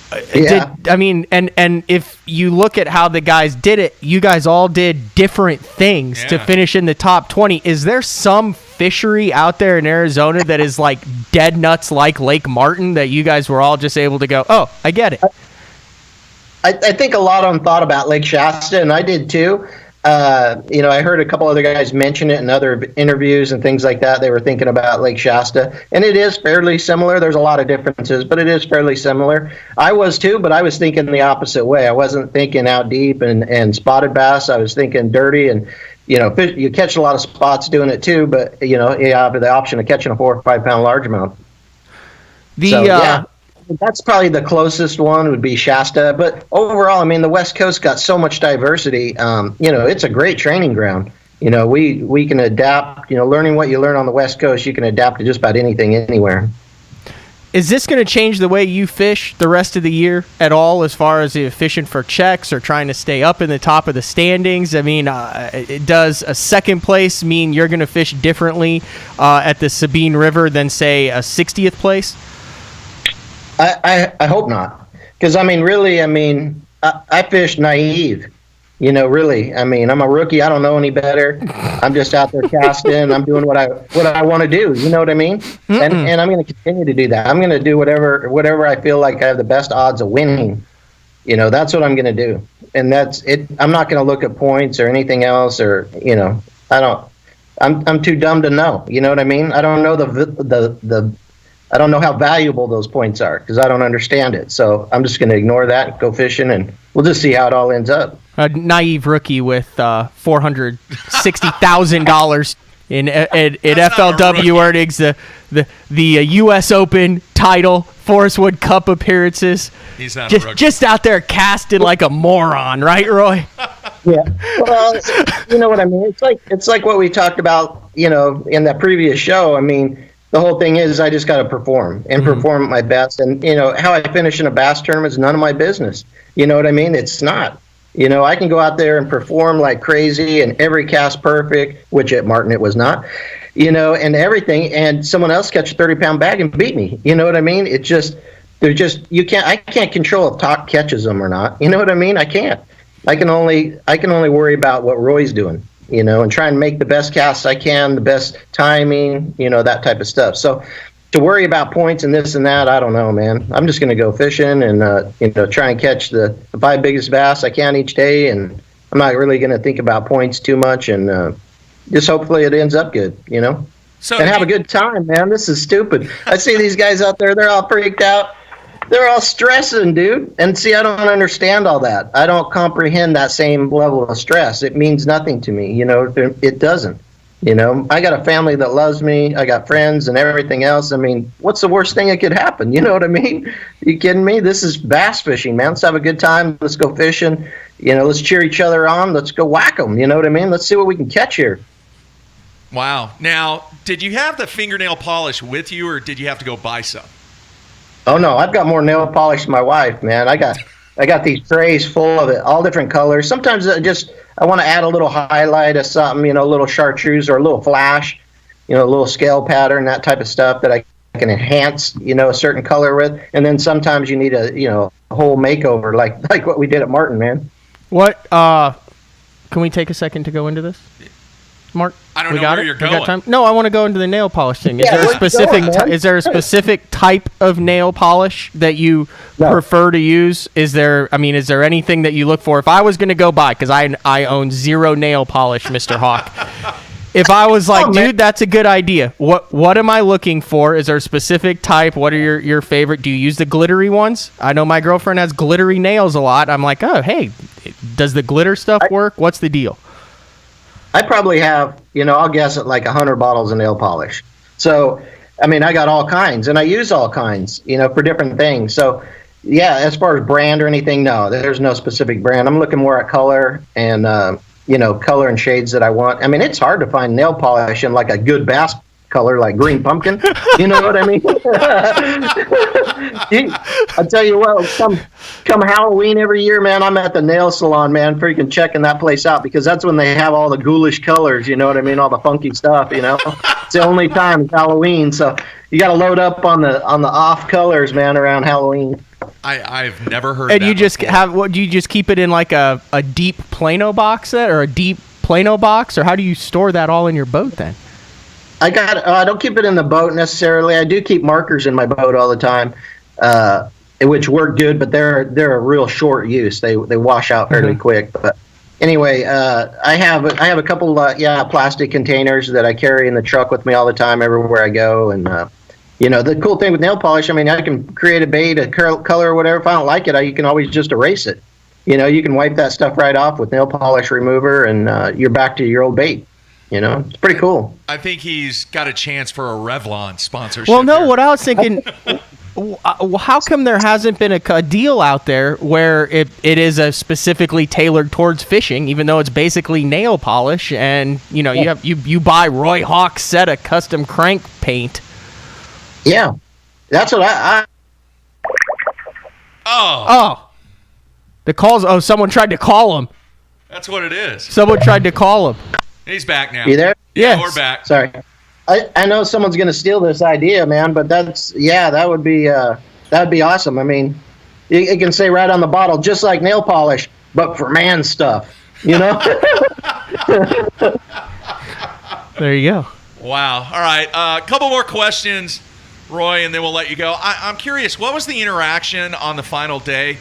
And if you look at how the guys did it, you guys all did different things to finish in the top 20. Is there some fishery out there in Arizona that is like dead nuts like Lake Martin that you guys were all just able to go, oh, I get it? I think a lot of them thought about Lake Shasta, and I did too. I heard a couple other guys mention it in other interviews and things like that. They were thinking about Lake Shasta, and it is fairly similar. There's a lot of differences, but it is fairly similar. I was too, but I was thinking the opposite way. I wasn't thinking out deep and spotted bass. I was thinking dirty, and fish, you catch a lot of spots doing it too, but you have the option of catching a 4 or 5 pound largemouth. That's probably the closest one would be Shasta. But overall, I mean, the West Coast got so much diversity. It's a great training ground. We can adapt. Learning what you learn on the West Coast, you can adapt to just about anything anywhere. Is this going to change the way you fish the rest of the year at all, as far as fishing for checks or trying to stay up in the top of the standings? I mean, does a second place mean you're going to fish differently at the Sabine River than, say, a 60th place? I hope not, because I fish naive, really. I mean, I'm a rookie. I don't know any better. I'm just out there casting. I'm doing what I want to do. You know what I mean? And I'm going to continue to do that. I'm going to do whatever I feel like I have the best odds of winning. That's what I'm going to do, and that's it. I'm not going to look at points or anything else, or I'm too dumb to know. You know what I mean? I don't know I don't know how valuable those points are because I don't understand it. So I'm just going to ignore that and go fishing, and we'll just see how it all ends up. A naive rookie with $460,000 in FLW earnings, the U.S. Open title, Forest Wood Cup appearances. He's not a rookie. Just out there casting like a moron, right, Roy? Yeah. Well, you know what I mean. It's like what we talked about, in that previous show. I mean, the whole thing is I just got to perform and perform at my best. And, how I finish in a bass tournament is none of my business. You know what I mean? It's not. I can go out there and perform like crazy and every cast perfect, which at Martin it was not, and everything. And someone else catch a 30-pound bag and beat me. You know what I mean? I can't control if Talk catches them or not. You know what I mean? I can't. I can only worry about what Roy's doing. And try and make the best casts I can, the best timing, that type of stuff. So to worry about points and this and that, I don't know, man. I'm just going to go fishing and, try and catch the 5 biggest bass I can each day. And I'm not really going to think about points too much, and just hopefully it ends up good, So and have a good time, man. This is stupid. I see these guys out there, they're all freaked out. They're all stressing, dude. And see, I don't understand all that. I don't comprehend that same level of stress. It means nothing to me. It doesn't. I got a family that loves me. I got friends and everything else. I mean, what's the worst thing that could happen? You know what I mean? You kidding me? This is bass fishing, man. Let's have a good time. Let's go fishing. Let's cheer each other on. Let's go whack them. You know what I mean? Let's see what we can catch here. Wow. Now, did you have the fingernail polish with you, or did you have to go buy some? Oh no, I've got more nail polish than my wife, man. I got these trays full of it, all different colors. Sometimes I want to add a little highlight of something, a little chartreuse or a little flash, a little scale pattern, that type of stuff that I can enhance, a certain color with. And then sometimes you need a whole makeover, like what we did at Martin, man. What? Can we take a second to go into this, Mark? I don't know where you're going. Got time? No, I want to go into the nail polish thing. Is there a specific type of nail polish that you prefer to use? Is there anything that you look for? If I was going to go buy, because I own zero nail polish, Mr. Hawk. If I was like, dude, that's a good idea. What am I looking for? Is there a specific type? What are your favorite? Do you use the glittery ones? I know my girlfriend has glittery nails a lot. I'm like, oh, hey, does the glitter stuff work? What's the deal? I probably have, I'll guess at like 100 bottles of nail polish. So, I got all kinds, and I use all kinds, for different things. So, yeah, as far as brand or anything, no, there's no specific brand. I'm looking more at color and, color and shades that I want. It's hard to find nail polish in like a good bass color, like green pumpkin. You know what I mean? I'll tell you what, come Halloween every year, man, I'm at the nail salon, man, freaking checking that place out, because that's when they have all the ghoulish colors, you know what I mean? All the funky stuff, It's the only time it's Halloween, so you got to load up on the off colors, man, around Halloween. I've never heard. And that you just before. do you just keep it in like a deep Plano box set, or a deep Plano box, or how do you store that all in your boat then? I don't keep it in the boat necessarily. I do keep markers in my boat all the time, which work good, but they're a real short use. They wash out fairly quick. But anyway, I have a couple plastic containers that I carry in the truck with me all the time everywhere I go. And the cool thing with nail polish, I can create a bait, a color or whatever. If I don't like it, you can always just erase it. You can wipe that stuff right off with nail polish remover, and you're back to your old bait. It's pretty cool. I think he's got a chance for a Revlon sponsorship. Well, no, what I was thinking, how come there hasn't been a deal out there where it is a specifically tailored towards fishing, even though it's basically nail polish, and you buy Roy Hawk's set of custom crank paint. Yeah, that's what I Oh. The calls. Oh, someone tried to call him. That's what it is. Someone tried to call him. He's back now. You there? Yeah, we're back. Sorry. I know someone's going to steal this idea, man, but that would be awesome. It can say right on the bottle, just like nail polish, but for man stuff, There you go. Wow. All right. A couple more questions, Roy, and then we'll let you go. I'm curious, what was the interaction on the final day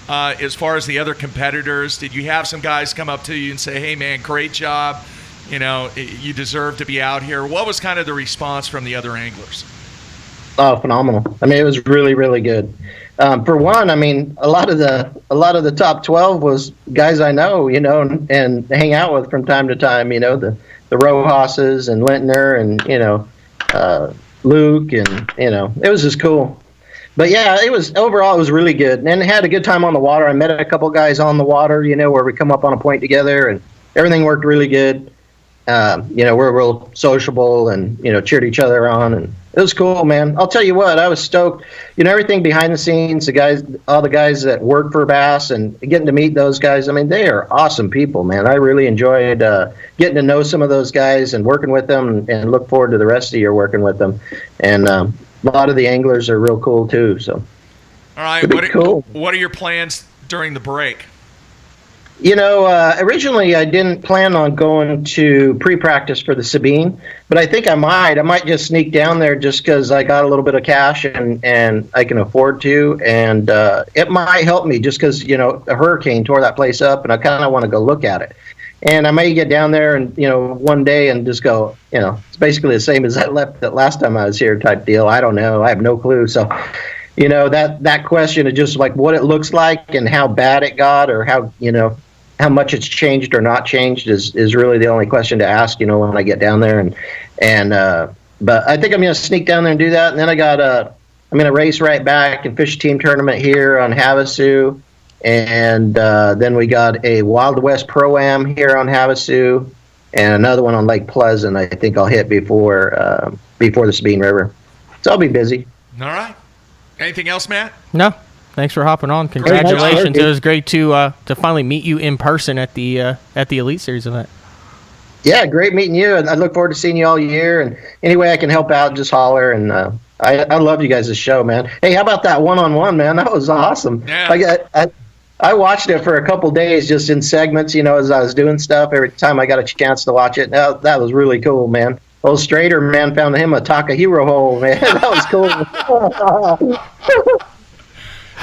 as far as the other competitors? Did you have some guys come up to you and say, hey, man, great job? You deserve to be out here. What was kind of the response from the other anglers? Oh, phenomenal. It was really, really good. For one, a lot of the top 12 was guys I know, and hang out with from time to time, the Rojas's and Lintner and, Luke, and, it was just cool. But yeah, overall it was really good, and had a good time on the water. I met a couple guys on the water, where we come up on a point together, and everything worked really good. We're real sociable and, cheered each other on, and it was cool, man. I'll tell you what, I was stoked. Everything behind the scenes, all the guys that work for Bass, and getting to meet those guys. They are awesome people, man. I really enjoyed getting to know some of those guys and working with them, and look forward to the rest of the year working with them. And a lot of the anglers are real cool too. So, all right, what are your plans during the break? Originally I didn't plan on going to pre-practice for the Sabine, but I think I might just sneak down there just because I got a little bit of cash and I can afford to, and it might help me just because, a hurricane tore that place up, and I kind of want to go look at it. And I may get down there and, one day and just go, it's basically the same as I left it last time I was here type deal. I don't know. I have no clue. So, that question is just like what it looks like and how bad it got, or how much it's changed or not changed is really the only question to ask, when I get down there. But I think I'm going to sneak down there and do that. And then I'm going to race right back and fish a team tournament here on Havasu. And then we got a Wild West Pro-Am here on Havasu. and another one on Lake Pleasant. I think I'll hit before the Sabine River. So I'll be busy. All right. Anything else, Matt? No. Thanks for hopping on. Congratulations. It was great to finally meet you in person at the Elite Series event. Yeah, great meeting you. And I look forward to seeing you all year. And any way I can help out, just holler. And I love you guys' show, man. Hey, how about that one-on-one, man? That was awesome. Yeah. I watched it for a couple days just in segments, as I was doing stuff. Every time I got a chance to watch it, that was really cool, man. Old Strader, man, found him a Takahiro hole, man. That was cool.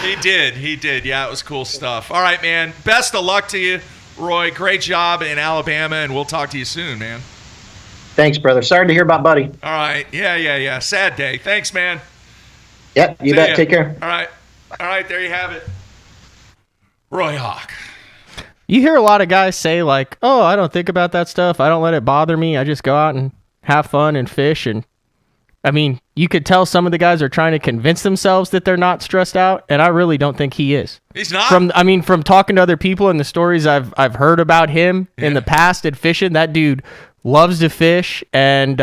He did. Yeah, it was cool stuff. All right, man. Best of luck to you, Roy. Great job in Alabama, and we'll talk to you soon, man. Thanks, brother. Sorry to hear about Buddy. All right. Yeah. Sad day. Thanks, man. Yep, you bet. Take care. All right, there you have it. Roy Hawk. You hear a lot of guys say, like, oh, I don't think about that stuff. I don't let it bother me. I just go out and have fun and fish. And I mean, you could tell some of the guys are trying to convince themselves that they're not stressed out, and I really don't think he is. He's not? From talking to other people and the stories I've heard about him in the past at fishing, that dude loves to fish, and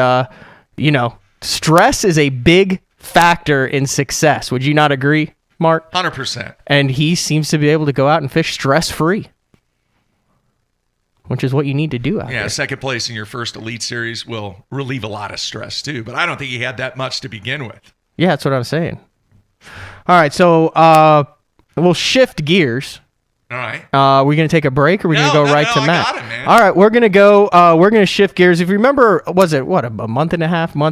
stress is a big factor in success. Would you not agree, Mark? 100%. And he seems to be able to go out and fish stress-free, which is what you need to do out there. Yeah, second place in your first Elite Series will relieve a lot of stress too, but I don't think he had that much to begin with. Yeah, that's what I'm saying. All right, so we'll shift gears. All right. We're going to take a break, or are we going to go right to Matt? I got it, man. All right, we're going to go. We're going to shift gears. If you remember, was it a month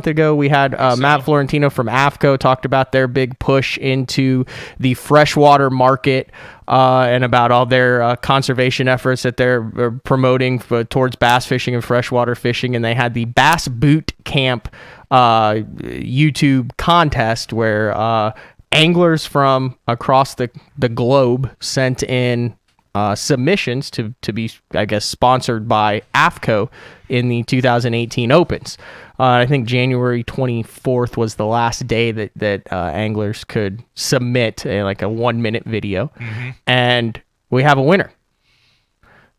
ago? We had Matt Florentino from AFTCO talked about their big push into the freshwater market and about all their conservation efforts that they're promoting towards bass fishing and freshwater fishing. And they had the Bass Boot Camp YouTube contest where anglers from across the globe sent in submissions to be, I guess, sponsored by AFTCO in the 2018 Opens. I think January 24th was the last day that anglers could submit a 1-minute video, and we have a winner.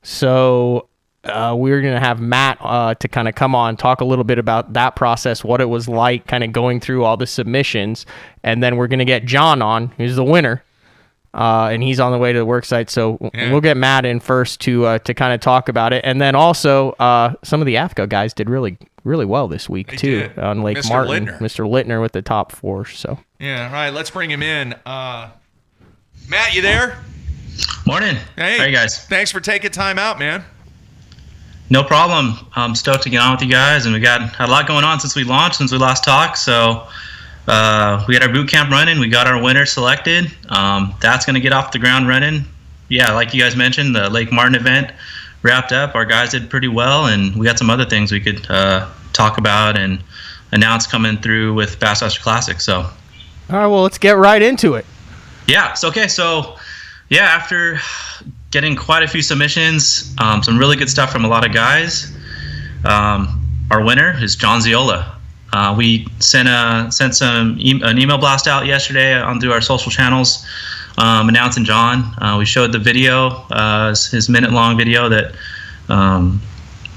So we're going to have Matt to kind of come on, talk a little bit about that process, what it was like kind of going through all the submissions. And then we're going to get John on, who's the winner. And he's on the way to the work site. So we'll get Matt in first to kind of talk about it. And then also some of the AFTCO guys did really, really well this week too on Lake Mr. Martin. Littner. Mr. Littner with the top 4. So yeah, all right, let's bring him in. Matt, you there? Morning. Hey, how are you guys? Thanks for taking time out, man. No problem. I'm stoked to get on with you guys, and had a lot going on since we last talked. So we had our boot camp running. We got our winner selected. That's going to get off the ground running. Yeah, like you guys mentioned, the Lake Martin event wrapped up. Our guys did pretty well, and we got some other things we could talk about and announce coming through with Bassmaster Classic. So, all right, well, let's get right into it. Yeah. So after getting quite a few submissions, some really good stuff from a lot of guys. Our winner is John Zeola. We sent an email blast out yesterday through our social channels announcing John. We showed the video, his minute-long video that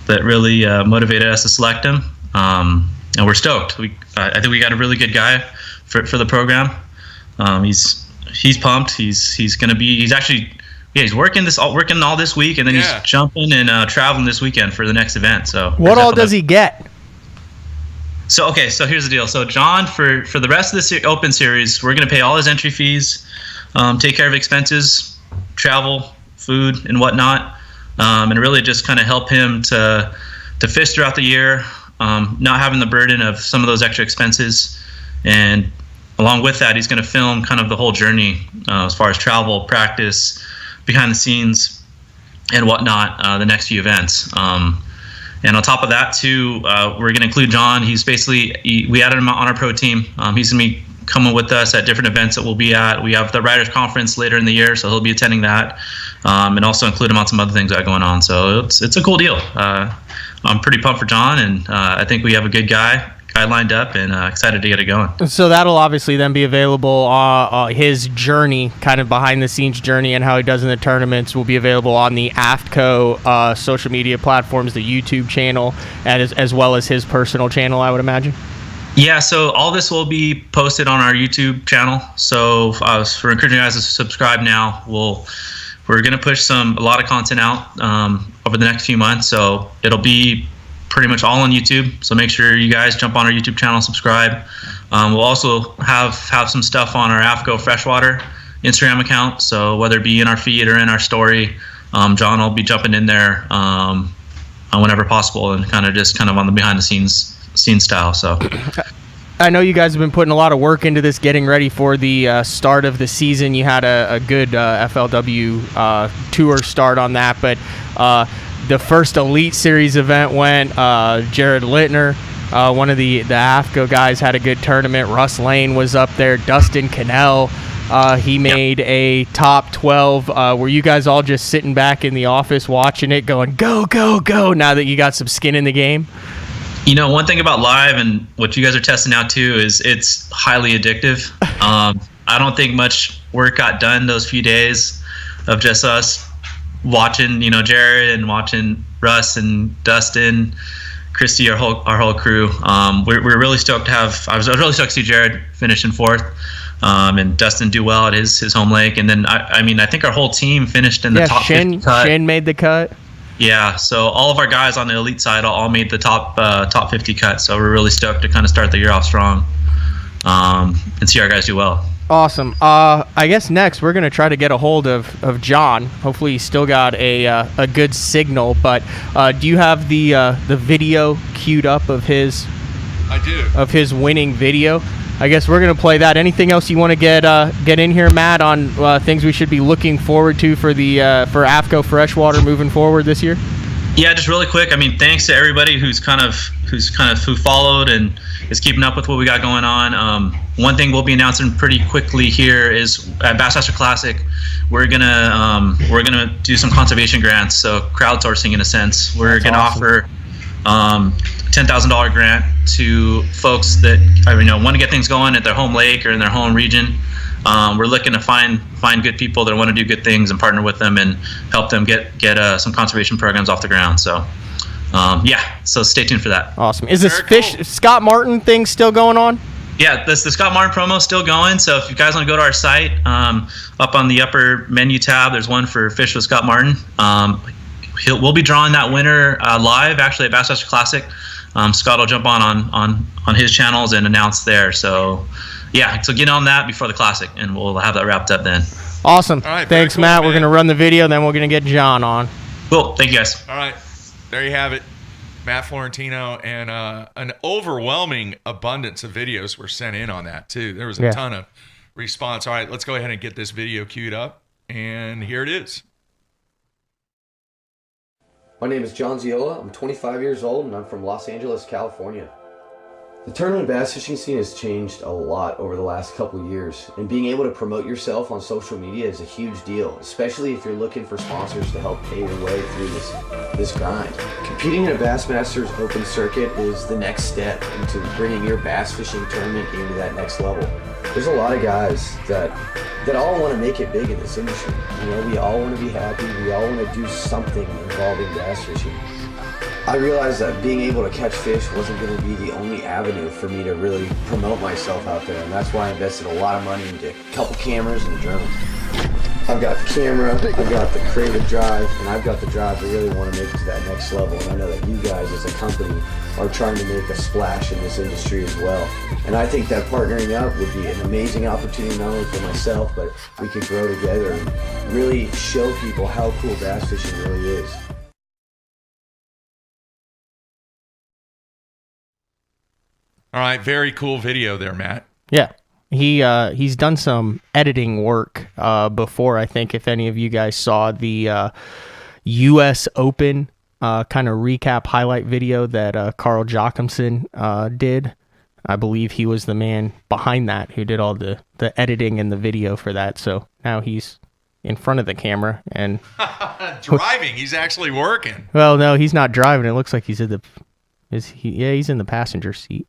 really motivated us to select him, and we're stoked. I think we got a really good guy for the program. He's pumped. He's going to be. He's actually. Yeah, he's working all this week, and then he's jumping and traveling this weekend for the next event. So what all does he get? So here's the deal. So John, for the rest of this Open Series, we're going to pay all his entry fees, take care of expenses, travel, food, and whatnot, and really just kind of help him to fish throughout the year, not having the burden of some of those extra expenses. And along with that, he's going to film kind of the whole journey as far as travel, practice, behind the scenes, and whatnot, the next few events. And on top of that, too, we're going to include John. We added him on our pro team. He's going to be coming with us at different events that we'll be at. We have the Writers Conference later in the year, so he'll be attending that, and also include him on some other things that are going on. So it's a cool deal. I'm pretty pumped for John, and I think we have a good guy guy lined up, and excited to get it going. So that'll obviously then be available. His journey, kind of behind the scenes journey, and how he does in the tournaments, will be available on the AFTCO social media platforms, the YouTube channel, and as well as his personal channel, I would imagine. Yeah, so all this will be posted on our YouTube channel. So for encouraging you guys to subscribe now, we're going to push a lot of content out over the next few months. So it'll be pretty much all on YouTube. So make sure you guys jump on our YouTube channel and subscribe. We'll also have some stuff on our AFTCO Freshwater Instagram account. So whether it be in our feed or in our story, John will be jumping in there whenever possible, and kind of on the behind the scenes style. So I know you guys have been putting a lot of work into this, getting ready for the start of the season. You had a good FLW tour start on that, but the first Elite Series event went. Jared Littner, one of the AFTCO guys, had a good tournament. Russ Lane was up there. Dustin Cannell, he made a top 12. Were you guys all just sitting back in the office watching it, going, go, go, go, now that you got some skin in the game? You know, one thing about live and what you guys are testing out too is it's highly addictive. I don't think much work got done those few days of just us watching, Jared and watching Russ and Dustin, Christy, our whole crew. We're really stoked to have. I was really stoked to see Jared finish in fourth, and Dustin do well at his home lake. And then I think our whole team finished in the top 50 cut. Shin made the cut. Yeah, so all of our guys on the elite side all made the top 50 cut. So we're really stoked to kind of start the year off strong, and see our guys do well. Awesome. I guess next we're going to try to get a hold of John. Hopefully he's still got a good signal. But do you have the video queued up of his? I do. Of his winning video. I guess we're going to play that. Anything else you want to get in here, Matt, on things we should be looking forward to for AFTCO Freshwater moving forward this year? Yeah, just really quick. I mean, thanks to everybody who followed and is keeping up with what we got going on. One thing we'll be announcing pretty quickly here is at Bassmaster Classic, we're gonna do some conservation grants, so crowdsourcing in a sense. We're gonna offer $10,000 grant to folks that want to get things going at their home lake or in their home region. We're looking to find good people that want to do good things and partner with them and help them get some conservation programs off the ground. So so stay tuned for that. Awesome. Is this Scott Martin thing still going on? Yeah, the Scott Martin promo is still going. So if you guys want to go to our site, up on the upper menu tab, there's one for Fish with Scott Martin. We'll be drawing that winner live, actually, at Bassmaster Classic. Scott will jump on his channels and announce there. So so get on that before the Classic, and we'll have that wrapped up then. Awesome. All right, thanks, cool, Matt. man. We're going to run the video, then we're going to get John on. Cool. Thank you, guys. All right. There you have it. Matt Florentino, and an overwhelming abundance of videos were sent in on that, too. There was a ton of response. All right, let's go ahead and get this video queued up, and here it is. My name is John Zeola. I'm 25 years old, and I'm from Los Angeles, California. The tournament bass fishing scene has changed a lot over the last couple of years, and being able to promote yourself on social media is a huge deal, especially if you're looking for sponsors to help pay your way through this grind. Competing in a Bassmasters Open Circuit is the next step into bringing your bass fishing tournament into that next level. There's a lot of guys that all want to make it big in this industry. We all want to be happy. We all want to do something involving bass fishing. I realized that being able to catch fish wasn't going to be the only avenue for me to really promote myself out there, and that's why I invested a lot of money into a couple cameras and a drone. I've got the camera, I've got the creative drive, and I've got the drive to really want to make it to that next level, and I know that you guys as a company are trying to make a splash in this industry as well. And I think that partnering up would be an amazing opportunity not only for myself, but we could grow together and really show people how cool bass fishing really is. All right, very cool video there, Matt. Yeah. He's done some editing work before. I think if any of you guys saw the U.S. Open kind of recap highlight video that Carl Jocumsen did, I believe he was the man behind that who did all the editing and the video for that. So now he's in front of the camera and driving. He's actually working. Well, no, he's not driving. It looks like he's in the he's in the passenger seat.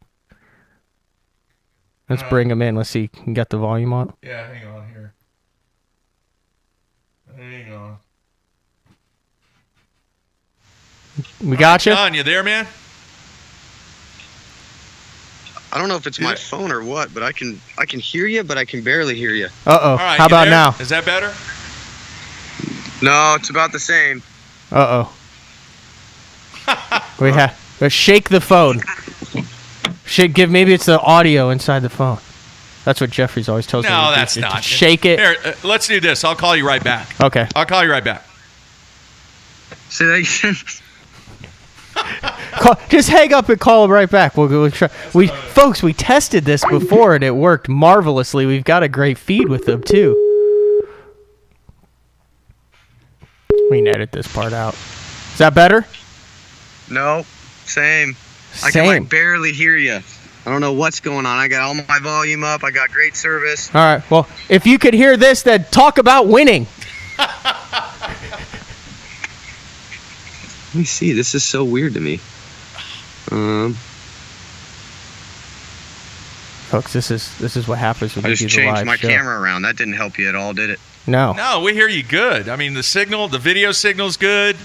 Let's bring him in. Let's see. Can you get the volume on? Yeah, hang on here. Hang on. We got you. John, you there, man? I don't know if it's my phone or what, but I can hear you, but I can barely hear you. Uh-oh. Right, How about there? now? Is that better? No, it's about the same. Uh-oh. Shake the phone. Maybe it's the audio inside the phone. That's what Jeffrey's always tells me. No, that's not. Shake it. Here, let's do this. I'll call you right back. Okay. I'll call you right back. Say that again. Just hang up and call him right back. We'll try. Folks, we tested this before and it worked marvelously. We've got a great feed with them too. We can edit this part out. Is that better? No, same. I can like barely hear you. I don't know what's going on. I got all my volume up. I got great service. All right. Well, if you could hear this, then talk about winning. Let me see. This is so weird to me. Folks, this is what happens when I you just do the live changed my show. camera around. That didn't help you at all, did it? No. No, we hear you good. I mean, the video signal's good.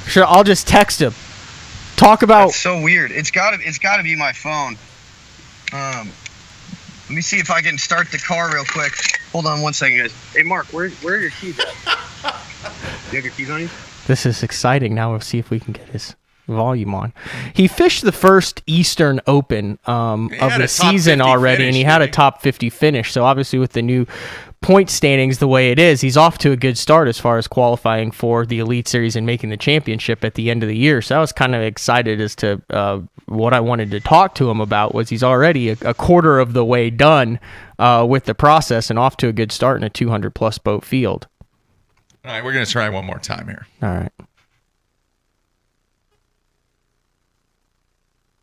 Sure, I'll just text him. Talk about. That's so weird. It's gotta be my phone. Let me see if I can start the car real quick. Hold on one second, guys. Hey, Mark, where are your keys at? You have your keys on you? This is exciting. Now we'll see if we can get his volume on. He fished the first Eastern Open of the season already, and he had a top 50 finish. So obviously with the new point standings the way it is, he's off to a good start as far as qualifying for the Elite Series and making the championship at the end of the year. So I was kind of excited as to what I wanted to talk to him about was he's already a quarter of the way done with the process and off to a good start in a 200-plus boat field. All right, we're going to try one more time here. All right.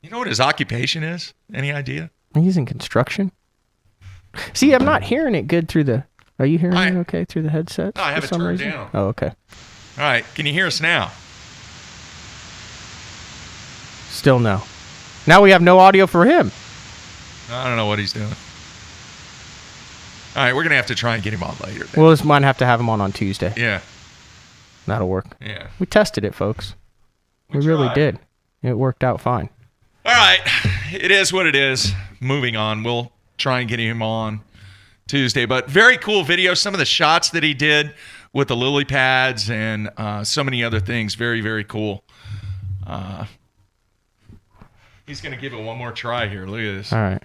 You know what his occupation is? Any idea? He's in construction. See, I'm not hearing it good through the... Are you hearing it okay through the headset? No, I have it turned down. Oh, okay. All right, can you hear us now? Still no. Now we have no audio for him. I don't know what he's doing. All right, we're going to have to try and get him on later. Then. We'll just might have to have him on Tuesday. Yeah. That'll work. Yeah. We tested it, folks. We really did. It worked out fine. All right. It is what it is. Moving on. We'll try and get him on Tuesday. But very cool video. Some of the shots that he did with the lily pads and so many other things. Very, very cool. He's going to give it one more try here. Look at this. All right.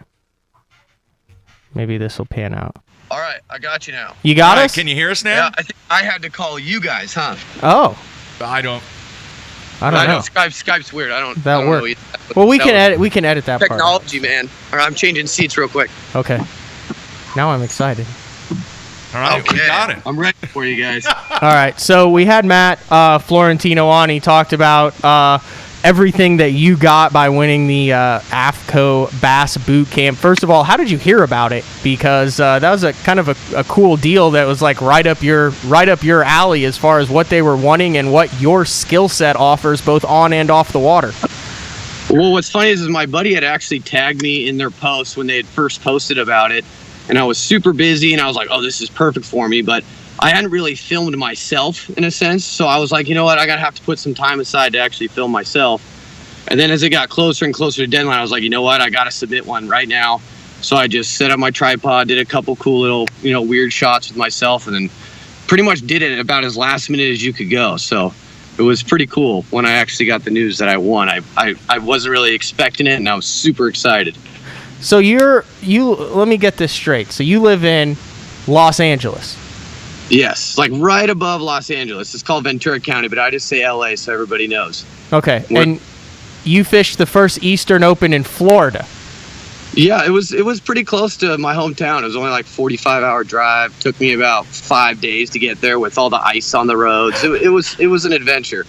Maybe this will pan out. All right, I got you now. You got us? Can you hear us now? Yeah, I think I had to call you guys, huh? Oh. I don't know. Skype's weird. I don't work. know. Well, we can edit that part. Technology, man. All right, I'm changing seats real quick. Okay. Now I'm excited. All right, okay. We got it. I'm ready for you guys. All right, so we had Matt Florentino on. He talked about everything that you got by winning the AFTCO Bass Boot Camp. First of all, how did you hear about it? Because that was a kind of a cool deal that was like right up your alley as far as what they were wanting and what your skill set offers both on and off the water. Well, what's funny is my buddy had actually tagged me in their post when they had first posted about it, and I was super busy, and I was like, oh, this is perfect for me, but I hadn't really filmed myself in a sense, so I was like, you know what, I gotta have to put some time aside to actually film myself. And then as it got closer and closer to deadline, I was like, you know what, I gotta submit one right now. So I just set up my tripod, did a couple cool little, weird shots with myself, and then pretty much did it about as last minute as you could go. So it was pretty cool when I actually got the news that I won. I wasn't really expecting it, and I was super excited. So let me get this straight. So you live in Los Angeles. Yes, like right above Los Angeles. It's called Ventura County, but I just say LA so everybody knows. Okay, and you fished the first Eastern Open in Florida. Yeah, it was pretty close to my hometown. It was only like 45-hour drive. Took me about 5 days to get there with all the ice on the roads. It was an adventure.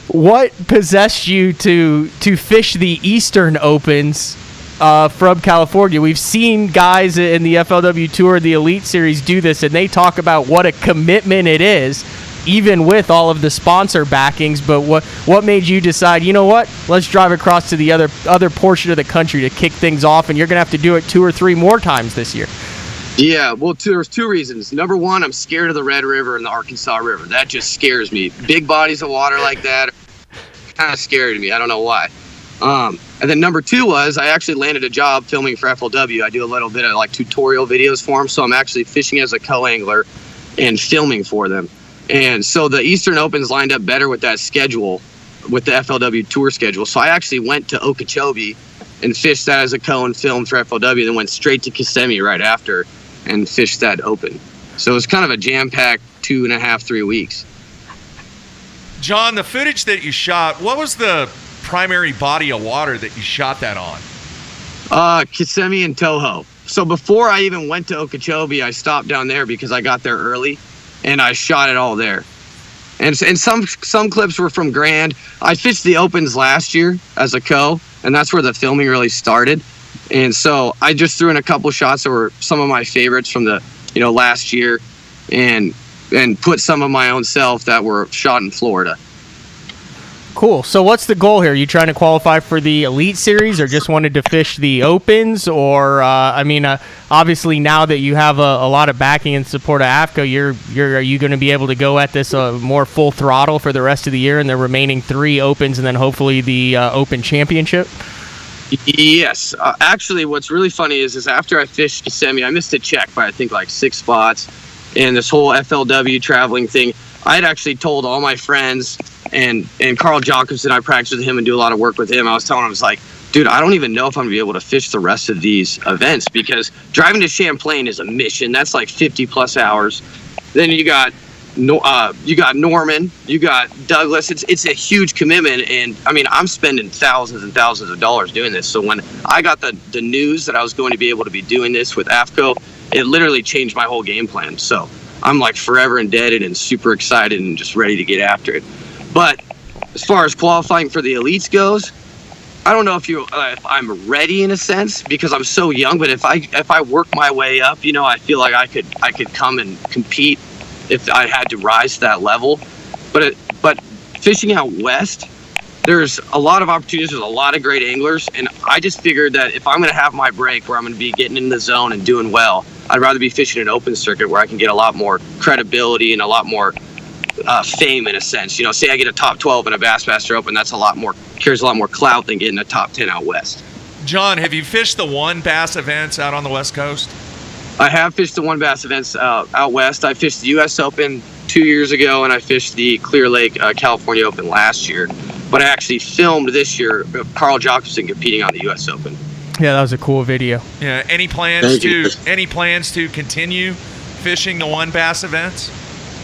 What possessed you to fish the Eastern Opens from California? We've seen guys in the FLW Tour, the Elite Series, do this, and they talk about what a commitment it is. even with all of the sponsor backings. But what made you decide, you know what, let's drive across to the other portion of the country to kick things off, and you're going to have to do it 2 or 3 more times this year? Yeah, well, there's 2 reasons. Number one, I'm scared of the Red River and the Arkansas River. That just scares me. Big bodies of water like that kind of scary to me. I don't know why. And then number 2 was I actually landed a job filming for FLW. I do a little bit of like tutorial videos for them, so I'm actually fishing as a co-angler and filming for them. And so the Eastern Opens lined up better with that schedule, with the FLW tour schedule. So I actually went to Okeechobee and fished that as a co and filmed for FLW, then went straight to Kissimmee right after and fished that Open. So it was kind of a jam-packed 2.5, 3 weeks. John, the footage that you shot, what was the primary body of water that you shot that on? Kissimmee and Toho. So before I even went to Okeechobee, I stopped down there because I got there early, and I shot it all there. And some clips were from Grand. I fished the Opens last year as a co, and that's where the filming really started. And so I just threw in a couple shots that were some of my favorites from the last year, and put some of my own self that were shot in Florida. Cool. So what's the goal here? Are you trying to qualify for the Elite Series, or just wanted to fish the Opens? Or obviously now that you have a lot of backing and support of AFTCO, are you going to be able to go at this more full throttle for the rest of the year and the remaining 3 Opens, and then hopefully the Open Championship? Yes. Actually, what's really funny is after I fished Kissimmee, I missed a check by I think like 6 spots, and this whole FLW traveling thing, I had actually told all my friends and Carl Jacobson, I practiced with him and do a lot of work with him. I was telling him, I was like, dude, I don't even know if I'm going to be able to fish the rest of these events, because driving to Champlain is a mission. That's like 50 plus hours. Then you got Norman, you got Douglas. It's a huge commitment, and I mean, I'm spending thousands and thousands of dollars doing this. So when I got the news that I was going to be able to be doing this with AFTCO, it literally changed my whole game plan. So I'm like forever indebted and super excited and just ready to get after it. But as far as qualifying for the elites goes, I don't know if I'm ready in a sense, because I'm so young. But if I work my way up, I feel like I could come and compete if I had to rise to that level. But fishing out west, there's a lot of opportunities. There's a lot of great anglers, and I just figured that if I'm going to have my break where I'm going to be getting in the zone and doing well, I'd rather be fishing an open circuit where I can get a lot more credibility and a lot more fame in a sense. Say I get a top 12 in a Bassmaster Open, that's carries a lot more clout than getting a top 10 out west. John, have you fished the one bass events out on the West Coast? I have fished the one bass events out west. I fished the U.S. Open 2 years ago, and I fished the Clear Lake California Open last year. But I actually filmed this year Carl Jacobson competing on the U.S. Open. Yeah, that was a cool video. Yeah. Any plans to continue fishing the one bass events?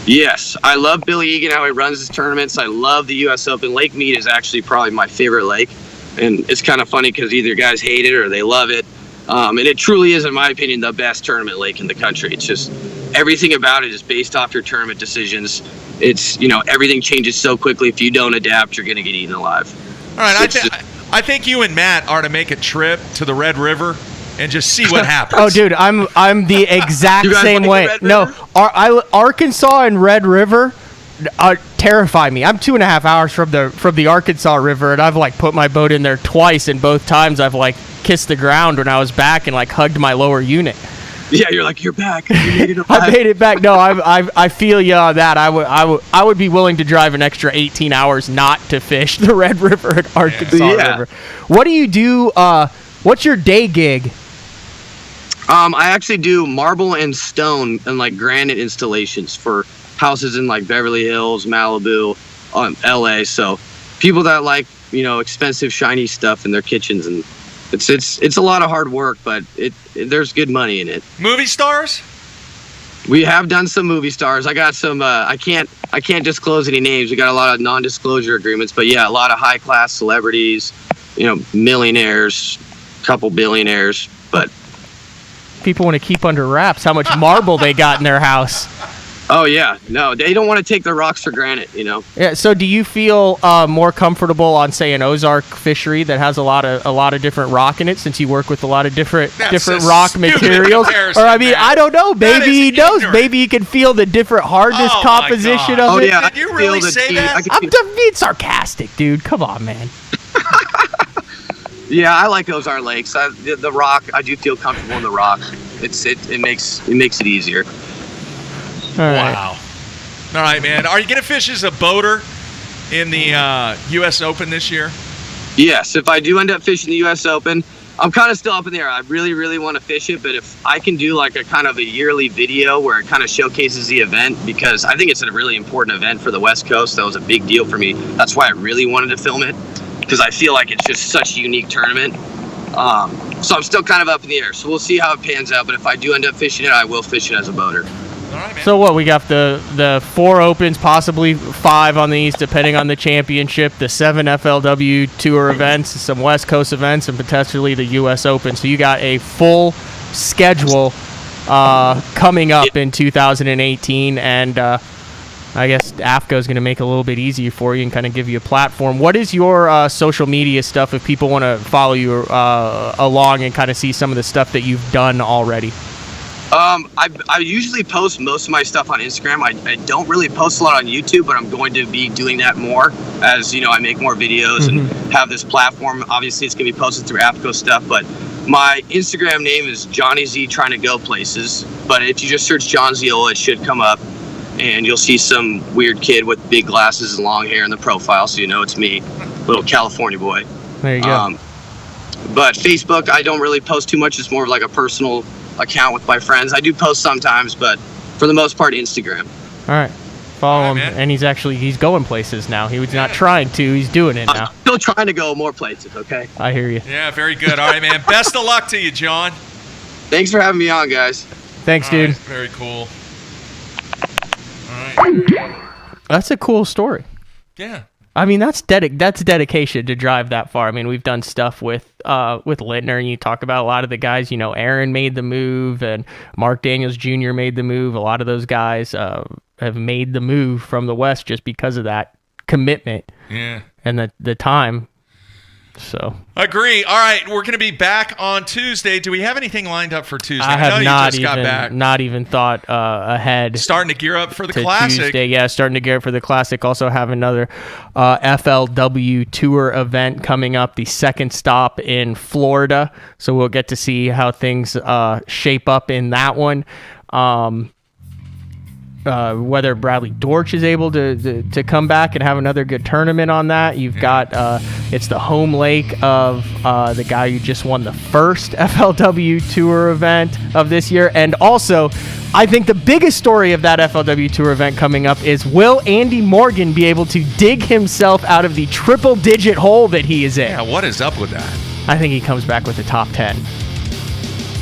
Yes, I love Billy Egan, how he runs his tournaments. I love the U.S. Open. Lake Mead is actually probably my favorite lake, and it's kind of funny because either guys hate it or they love it. And it truly is, in my opinion, the best tournament lake in the country. It's just everything about it is based off your tournament decisions. It's everything changes so quickly. If you don't adapt, you're going to get eaten alive. All right, I think you and Matt are to make a trip to the Red River and just see what happens. Oh, dude, I'm the exact same way. No, Arkansas and Red River terrify me. I'm 2.5 hours from the Arkansas River, and I've like put my boat in there twice, and both times I've like kissed the ground when I was back and like hugged my lower unit. Yeah, you're like, you're back. You made it I made it back. No, I feel you on that. I would be willing to drive an extra 18 hours not to fish the Red River and Arkansas River. What do you do? What's your day gig? I actually do marble and stone and like granite installations for houses in like Beverly Hills, Malibu, LA. So people that like, expensive shiny stuff in their kitchens, and it's a lot of hard work, but there's good money in it. Movie stars? We have done some movie stars. I got some I can't disclose any names. We got a lot of non-disclosure agreements, but yeah, a lot of high class celebrities, millionaires, couple billionaires, but people want to keep under wraps how much marble they got in their house. Oh yeah, no, they don't want to take their rocks for granted, you know. Yeah. So, do you feel more comfortable on, say, an Ozark fishery that has a lot of different rock in it, since you work with a lot of different rock materials? Or I mean, man. I don't know. Maybe he knows. Maybe he can feel the different hardness composition of it. Yeah, did you really say that? I'm being sarcastic, dude. Come on, man. Yeah, I like Ozark Lakes. The rock, I do feel comfortable in the rock. It makes it easier. Wow. All right, man. Are you going to fish as a boater in the U.S. Open this year? Yes. If I do end up fishing the U.S. Open, I'm kind of still up in the air. I really, really want to fish it, but if I can do like a kind of a yearly video where it kind of showcases the event, because I think it's a really important event for the West Coast. That was a big deal for me. That's why I really wanted to film it, because I feel like it's just such a unique tournament. So I'm still kind of up in the air. So we'll see how it pans out. But if I do end up fishing it, I will fish it as a boater. So what, we got the 4 Opens, possibly 5 on the East, depending on the championship, the 7 FLW Tour events, some West Coast events, and potentially the U.S. Open. So you got a full schedule coming up in 2018, and I guess AFTCO is going to make it a little bit easier for you and kind of give you a platform. What is your social media stuff if people want to follow you along and kind of see some of the stuff that you've done already? I usually post most of my stuff on Instagram. I don't really post a lot on YouTube, but I'm going to be doing that more as, you know, I make more videos and have this platform. Obviously, it's going to be posted through AFTCO stuff, but my Instagram name is Johnny Z Trying to Go Places. But if you just search John Zeola, it should come up, and you'll see some weird kid with big glasses and long hair in the profile, so you know it's me, little California boy. There you go. But Facebook, I don't really post too much. It's more of like a personal account with my friends. I do post sometimes, but for the most part, Instagram. All right. Follow him, and he's going places now. He was not trying to. He's doing it now. I'm still trying to go more places, okay? I hear you. Yeah, very good. All right, man. Best of luck to you, John. Thanks for having me on, guys. Thanks, dude. Right, very cool. All right. That's a cool story. Yeah. I mean, that's dedication to drive that far. I mean, we've done stuff with Littner, and you talk about a lot of the guys. You know, Aaron made the move, and Mark Daniels Jr. made the move. A lot of those guys have made the move from the West just because of that commitment. Yeah. And the time. So agree. All right, we're going to be back on Tuesday. Do we have anything lined up for Tuesday? I have got not even thought ahead. Starting to gear up for the Classic. Tuesday, yeah, starting to gear up for the Classic. Also have another FLW Tour event coming up, the second stop in Florida. So we'll get to see how things shape up in that one. Whether Bradley Dortch is able to come back and have another good tournament on that. You've got it's the home lake of the guy who just won the first FLW Tour event of this year. And also, I think the biggest story of that FLW Tour event coming up is, will Andy Morgan be able to dig himself out of the triple-digit hole that he is in? Yeah, what is up with that? I think he comes back with the top 10.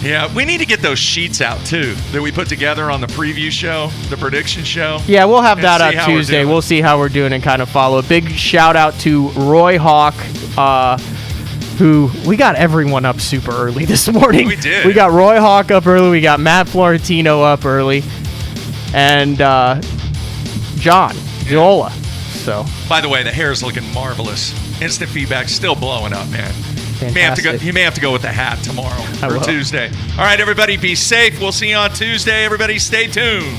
Yeah, we need to get those sheets out, too, that we put together on the preview show, the prediction show. Yeah, we'll have that out Tuesday. We'll see how we're doing and kind of follow. A big shout-out to Roy Hawk, who we got everyone up super early this morning. We did. We got Roy Hawk up early. We got Matt Florentino up early. And John Zeola. So, by the way, the hair is looking marvelous. Instant feedback still blowing up, man. You may have to go with the hat tomorrow or Tuesday. All right, everybody, be safe. We'll see you on Tuesday. Everybody, stay tuned.